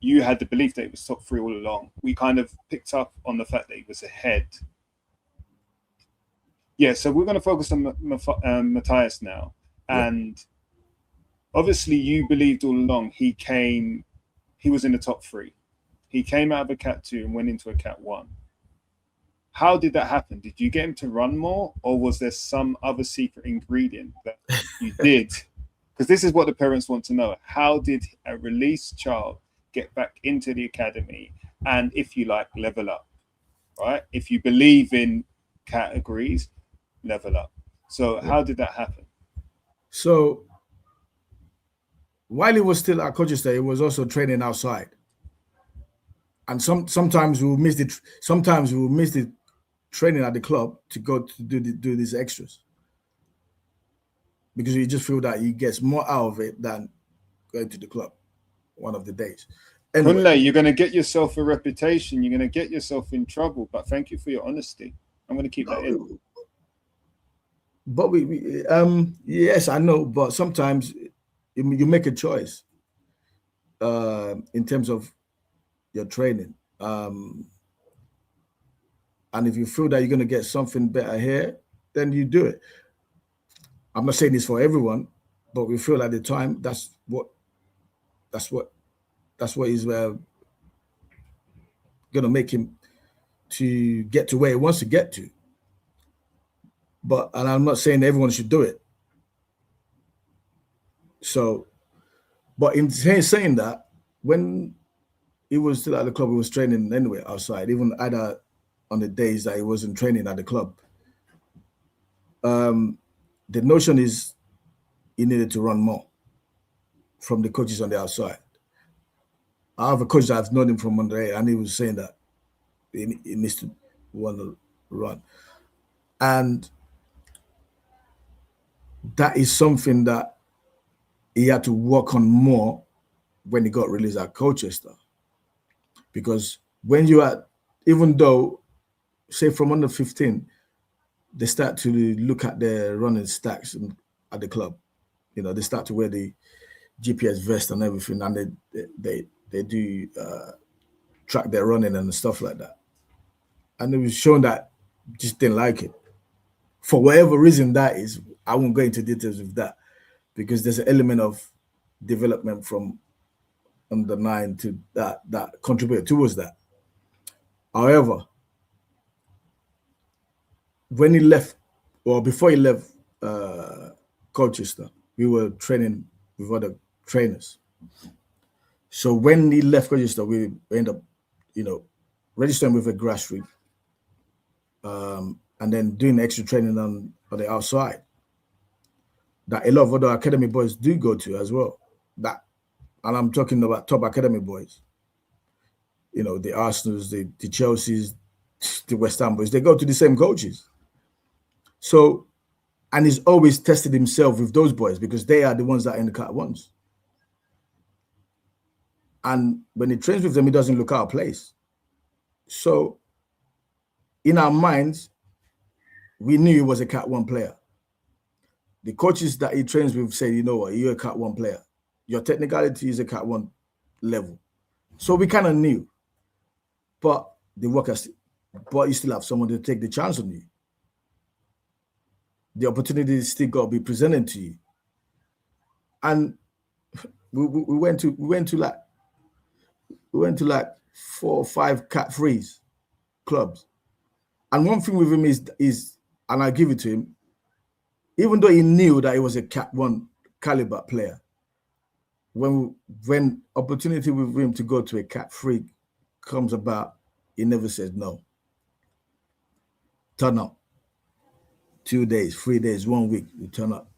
You had the belief that it was top 3 all along. We kind of picked up on the fact that he was ahead. Yeah, so we're going to focus on Matthias now. And obviously you believed all along he was in the top 3. He came out of a Cat 2 and went into a Cat 1. How did that happen? Did you get him to run more, or was there some other secret ingredient that you did? Because this is what the parents want to know. How did a released child get back into the academy and, if you like, level up, right? If you believe in categories, level up. So how did that happen? So while he was still at Colchester, he was also training outside. And sometimes we will miss the training at the club to go to do these extras, because we just feel that he gets more out of it than going to the club one of the days. Anyway, Kunle, you're going to get yourself a reputation. You're going to get yourself in trouble. But thank you for your honesty. I'm going to keep that in. But yes, I know. But sometimes you make a choice in terms of your training. And if you feel that you're going to get something better here, then you do it. I'm not saying this for everyone, but we feel at the time that's what is going to make him to get to where he wants to get to. And I'm not saying everyone should do it. So, but in saying that, when he was still at the club, he was training anyway outside, even either on the days that he wasn't training at the club. The notion is he needed to run more from the coaches on the outside. I have a coach that I've known him from under, and he was saying that he needs to want to run. And that is something that he had to work on more when he got released at Colchester. Because when you are, even though, say from under 15, they start to look at their running stacks at the club. You know, they start to wear the GPS vest and everything, and they do track their running and stuff like that. and it was shown that just didn't like it. For whatever reason that is, I won't go into details of that, because there's an element of development from under 9 to that contribute towards that. However, when he left, or before he left Colchester, we were training with other trainers. So when he left Colchester, we ended up, registering with a grassroots, and then doing extra training on the outside that a lot of other academy boys do go to as well. And I'm talking about top academy boys. The Arsenals, the Chelseas, the West Ham boys, they go to the same coaches. So, and he's always tested himself with those boys because they are the ones that are in the Cat 1s. And when he trains with them, he doesn't look out of place. So, in our minds, we knew he was a Cat 1 player. The coaches that he trains with said, you know what, you're a Cat 1 player. Your technicality is a Cat 1 level. So we kind of knew. But you still have someone to take the chance on you. The opportunity still got to be presented to you. And we went to like 4 or 5 Cat 3s clubs. And one thing with him is, and I give it to him, even though he knew that he was a Cat 1 caliber player, when opportunity with him to go to a Cat 3 comes about, he never says no. Turn up. 2 days, 3 days, 1 week, we turn up.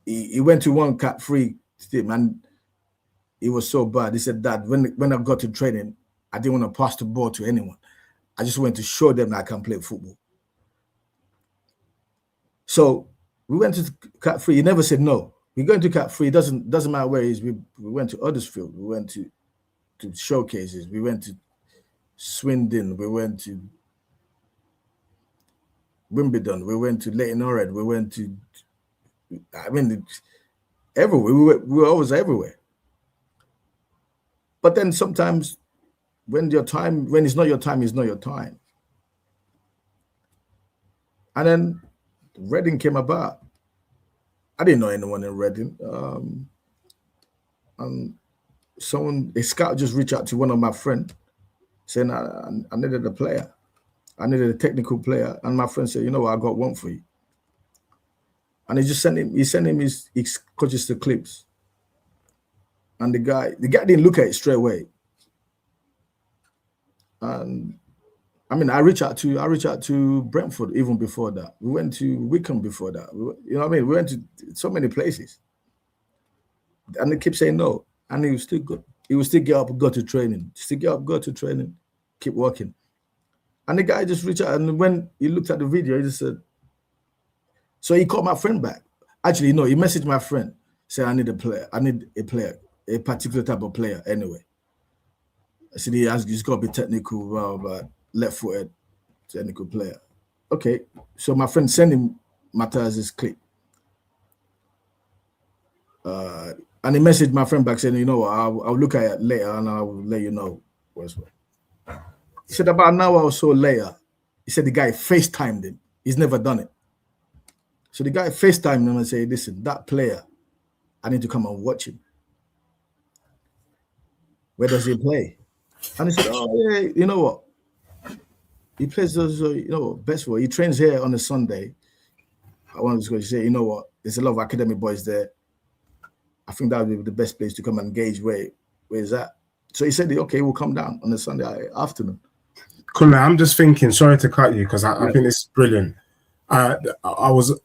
He went to one Cat 3 team, and it was so bad. He said, Dad, when I got to training, I didn't want to pass the ball to anyone. I just wanted to show them that I can play football. So we went to Cat 3. He never said no. We go into Cat 3. It doesn't matter where he is. We went to Huddersfield. We went to showcases. We went to Swindon. We went to Wimbledon. We went to Leighton Orient. We went to, everywhere. We were always everywhere. But then sometimes when it's not your time, it's not your time. And then Reading came about. I didn't know anyone in Reading. And a scout just reached out to one of my friends saying, I needed a player. I needed a technical player. And my friend said, you know what, I got one for you. And he sent him his coaches the clips. And the guy didn't look at it straight away. And I reached out to Brentford even before that. We went to Wickham before that. We went to so many places. And they kept saying no. And he was still good. He would still get up and go to training. Keep working. And the guy just reached out, and when he looked at the video, he just said, so he called my friend back. Actually, no, he messaged my friend, said, I need a player, a particular type of player anyway. I said, he's got to be technical, but left-footed, technical player. Okay, so my friend sent him Matthias's clip. And he messaged my friend back saying, you know what, I'll look at it later and I'll let you know what's what. He said about an hour or so later, he said the guy FaceTimed him. He's never done it. So the guy FaceTimed him and said, listen, that player, I need to come and watch him. Where does he play? And he said, oh, yeah, you know what? He plays those, best for. He trains here on a Sunday. I wanted to go say, you know what? There's a lot of academy boys there. I think that would be the best place to come and gauge where is that. So he said, okay, we'll come down on a Sunday afternoon. Kunle, I'm just thinking, sorry to cut you because I think this is brilliant.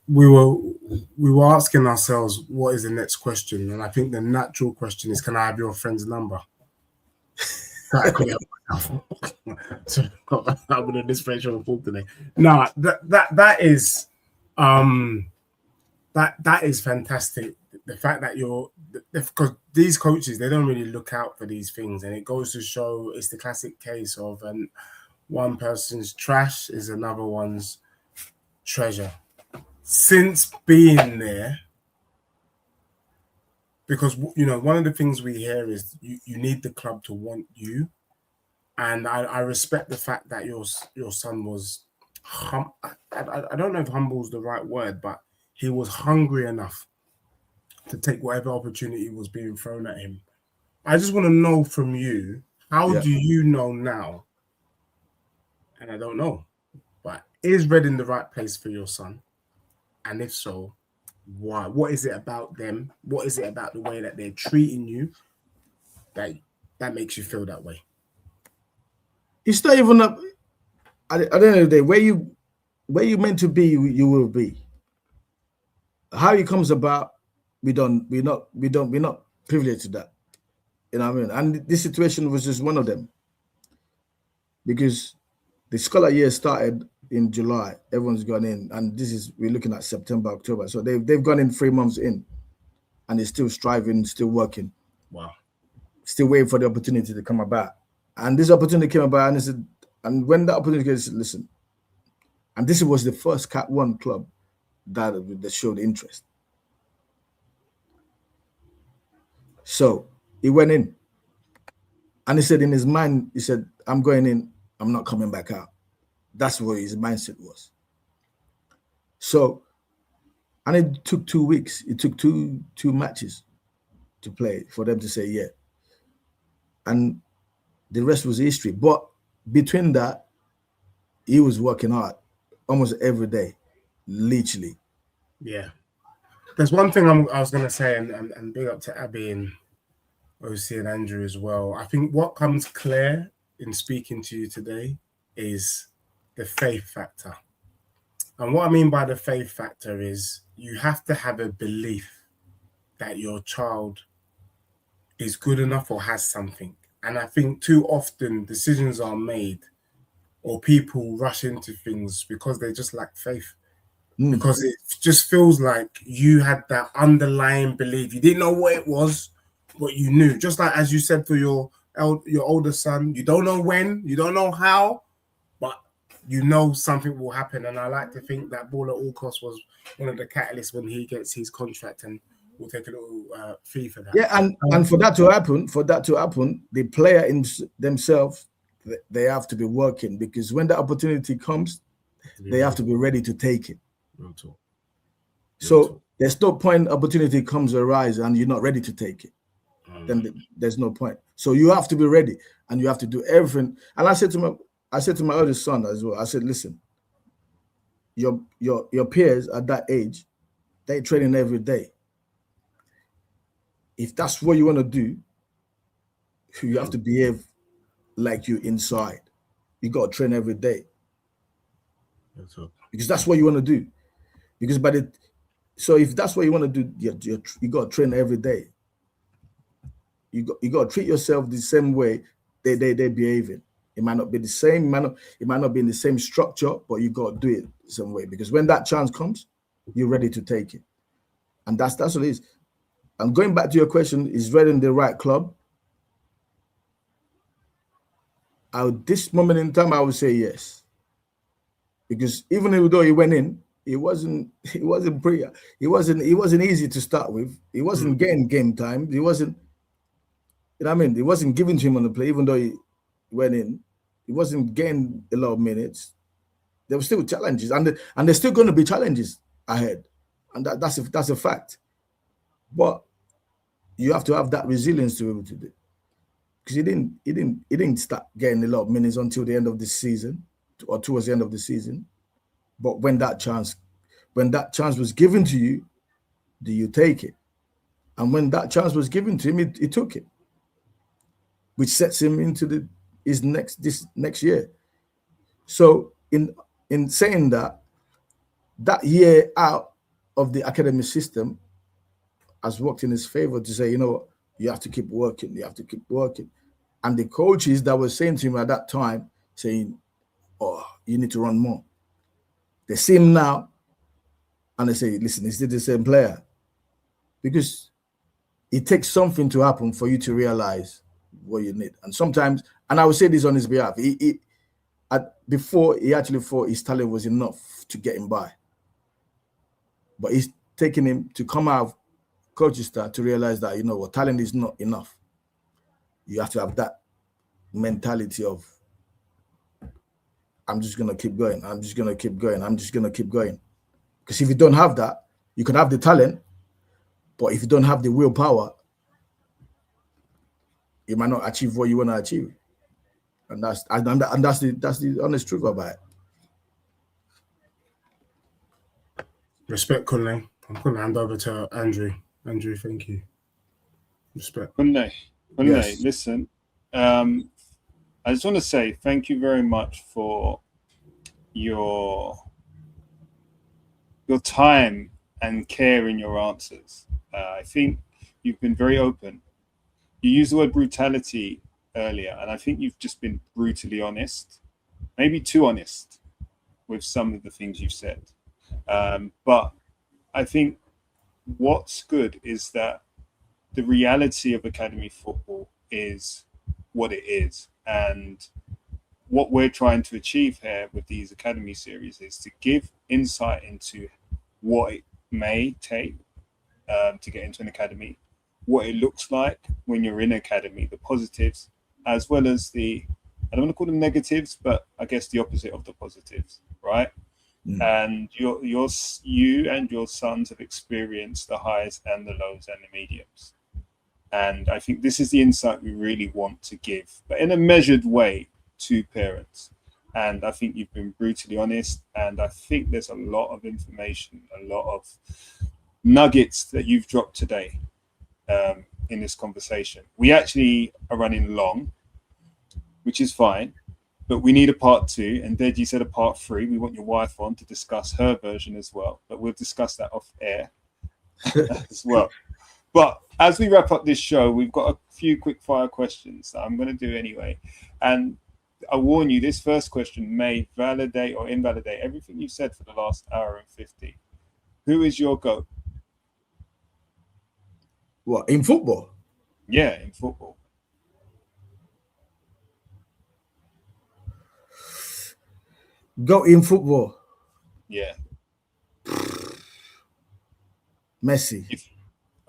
We were asking ourselves what is the next question, and I think the natural question is, can I have your friend's number? I'm in a inspirational talk today. No, that is fantastic. The fact that because these coaches, they don't really look out for these things, and it goes to show it's the classic case of one person's trash is another one's treasure. Since being there, because one of the things we hear is you need the club to want you, And I respect the fact that your son was, I don't know if humble is the right word, but he was hungry enough to take whatever opportunity was being thrown at him. I just want to know from you, how do you know now? And I don't know, but is Reading the right place for your son? And if so, why? What is it about them? What is it about the way that they're treating you that makes you feel that way? It's not even up. At the end of the day, where you meant to be, you will be. How it comes about, we're not privileged to that. You know what I mean? And this situation was just one of them. Because the scholar year started in July, everyone's gone in, and we're looking at September, October. So they've gone in 3 months in, and they're still striving, still working. Wow. Still waiting for the opportunity to come about. And this opportunity came about, and and when that opportunity came, I said, listen, and this was the first Cat 1 club that showed interest. So he went in, and he said in his mind, he said, I'm going in, I'm not coming back out. That's what his mindset was. So, and it took 2 weeks. It took two matches to play for them to say yeah. And the rest was history. But between that, he was working hard almost every day, literally. Yeah. There's one thing I was going to say, and big up to Abby and OC and Andrew as well. I think what comes clear in speaking to you today is the faith factor. And what I mean by the faith factor is you have to have a belief that your child is good enough or has something. And I think too often decisions are made or people rush into things because they just lack faith. Because it just feels like you had that underlying belief. You didn't know what it was, but you knew. Just like as you said for your older son, you don't know when, you don't know how, but you know something will happen. And I like to think that Ball at All Costs was one of the catalysts when he gets his contract, and we'll take a little fee for that. Yeah, and for that to happen, the player in themselves, they have to be working, because when the opportunity comes, they have to be ready to take it. So there's no point opportunity comes arise and you're not ready to take it. Then there's no point. So you have to be ready, and you have to do everything. And I said to my oldest son as well, I said, listen, your peers at that age, they're training every day. If that's what you want to do, you have to behave like you inside. You got to train every day. Because that's what you want to do. Because so if that's what you want to do, you got to train every day. You got to treat yourself the same way they're behaving. It might not be the same, it might not be in the same structure, but you got to do it the same way. Because when that chance comes, you're ready to take it. And that's what it is. And going back to your question, is Reading the right club? At this moment in time, I would say yes. Because even though he went in, it wasn't easy to start with. He wasn't getting game time. He wasn't, you know what I mean? It wasn't given to him on the play, even though he went in. He wasn't getting a lot of minutes. There were still challenges, and there's still going to be challenges ahead, and that's a fact. But you have to have that resilience to be able to do it. Because he didn't start getting a lot of minutes until the end of the season, or towards the end of the season. But when that chance was given to you, do you take it? And when that chance was given to him, he took it, which sets him into this next year. So in saying that year out of the academic system has worked in his favor to say, you know what, you have to keep working, you have to keep working. And the coaches that were saying to him at that time, saying, oh, you need to run more. They see him now and they say, listen, he's still the same player. Because it takes something to happen for you to realize what you need. And sometimes, and I will say this on his behalf, before he actually thought his talent was enough to get him by. But it's taking him to come out of coaching staff to realize that, you know what, talent is not enough. You have to have that mentality of I'm just gonna keep going. I'm just gonna keep going. I'm just gonna keep going. Because if you don't have that, you can have the talent, but if you don't have the willpower, you might not achieve what you want to achieve. And that's the honest truth about it. Respect, Kunle. I'm going to hand over to Andrew. Andrew, thank you. Respect. Kunle, Yes. listen. I just want to say thank you very much for your time and care in your answers. I think you've been very open. You used the word brutality earlier, and I think you've just been brutally honest, maybe too honest with some of the things you've said. But I think what's good is that the reality of academy football is what it is. And what we're trying to achieve here with these academy series is to give insight into what it may take to get into an academy, what it looks like when you're in academy, the positives, as well as the, I don't want to call them negatives, but I guess the opposite of the positives, right? And you and your sons have experienced the highs and the lows and the mediums. And I think this is the insight we really want to give, but in a measured way to parents. And I think you've been brutally honest. And I think there's a lot of information, a lot of nuggets that you've dropped today in this conversation. We actually are running long, which is fine. But we need a part 2, and Deji said a part 3. We want your wife on to discuss her version as well, but we'll discuss that off air as well. But as we wrap up this show, we've got a few quick fire questions that I'm going to do anyway. And I warn you, this first question may validate or invalidate everything you've said for the last hour and 50. Who is your GOAT? What, in football? Yeah, in football. Go in football. Yeah. Messi.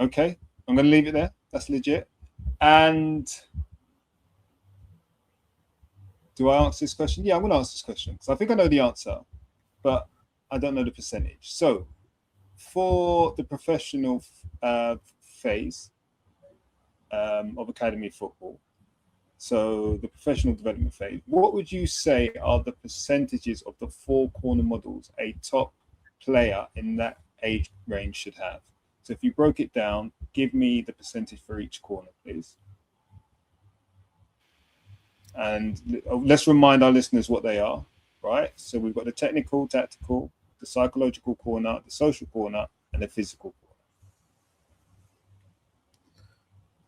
Okay, I'm going to leave it there. That's legit. And do I answer this question? Yeah, I'm going to answer this question because I think I know the answer, but I don't know the percentage. So for the professional phase of academy football, so the professional development phase, what would you say are the percentages of the 4 corner models a top player in that age range should have? So if you broke it down, give me the percentage for each corner, please. And let's remind our listeners what they are, right? So we've got the technical, tactical, the psychological corner, the social corner, and the physical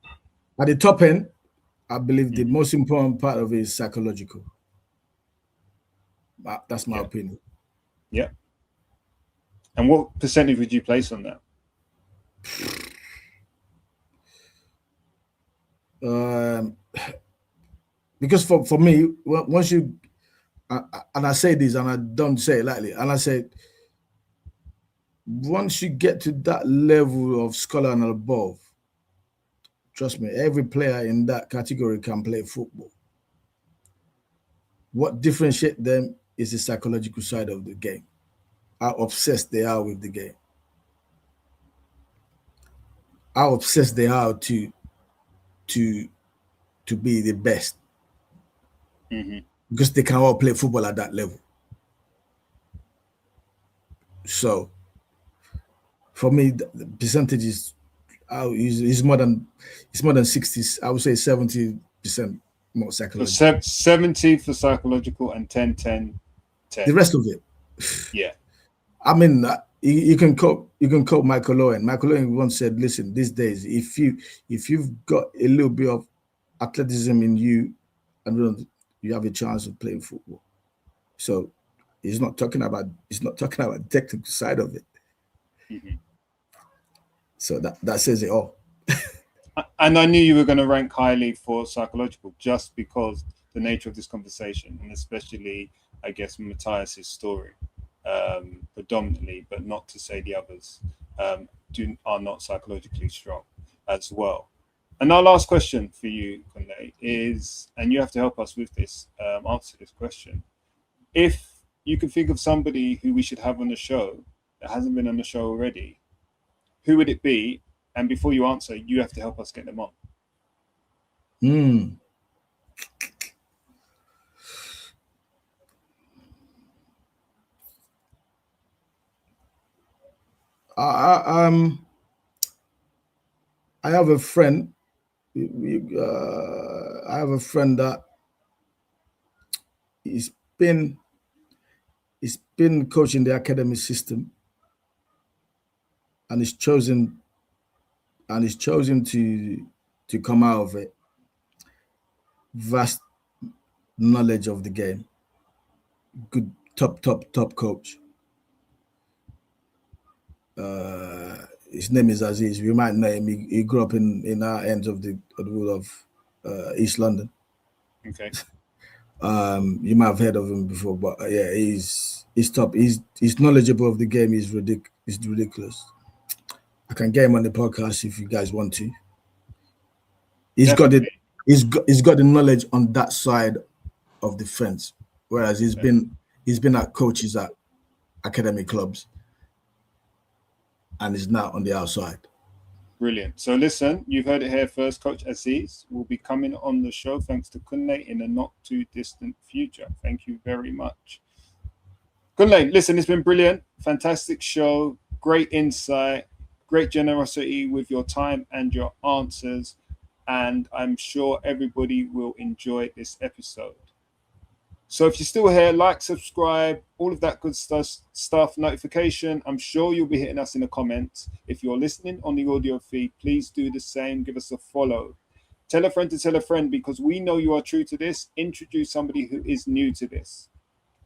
corner. At the top end, I believe the most important part of it is psychological. That's my opinion. Yeah. And what percentage would you place on that? Because for me, once you, and I say this and I don't say it lightly, and I say, once you get to that level of scholar and above, trust me, every player in that category can play football. What differentiates them is the psychological side of the game, how obsessed they are with the game, how obsessed they are to be the best. Because they can all play football at that level. So, for me, the percentage is more than 60. I would say 70% more psychological. So 70 for psychological and 10. The rest of it. Yeah. I mean, you can quote Michael Owen. Michael Owen once said, "Listen, these days, if you've got a little bit of athleticism in you, and you have a chance of playing football." So he's not talking about the technical side of it. So that says it all. And I knew you were going to rank highly for psychological just because the nature of this conversation, and especially, I guess, Matthias's story, predominantly, but not to say the others are not psychologically strong as well. And our last question for you, Kunle, is, and you have to help us with this, answer this question. If you could think of somebody who we should have on the show that hasn't been on the show already, who would it be? And before you answer, you have to help us get them on. I have a friend. I have a friend that he's been coaching the academy system, and he's chosen to come out of it. Vast knowledge of the game. Good top coach. His name is Aziz. We might know him. He grew up in our ends of the world of East London. Okay. You might have heard of him before, but yeah, he's top. He's knowledgeable of the game. He's ridiculous. I can get him on the podcast if you guys want to. He's got the knowledge on that side of the fence, whereas he's been at coaches at academy clubs, and is now on the outside. Brilliant. So listen, you've heard it here first. Coach Aziz will be coming on the show thanks to Kunle in a not too distant future. Thank you very much. Kunle, listen, it's been brilliant. Fantastic show. Great insight. Great generosity with your time and your answers. And I'm sure everybody will enjoy this episode. So if you're still here, like, subscribe, all of that good stuff, notification. I'm sure you'll be hitting us in the comments. If you're listening on the audio feed, please do the same. Give us a follow. Tell a friend to tell a friend, because we know you are true to this. Introduce somebody who is new to this.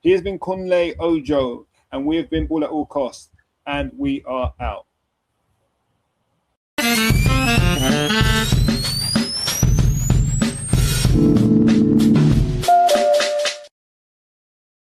He has been Kunle Ojo, and we have been Ball at All Costs, and we are out.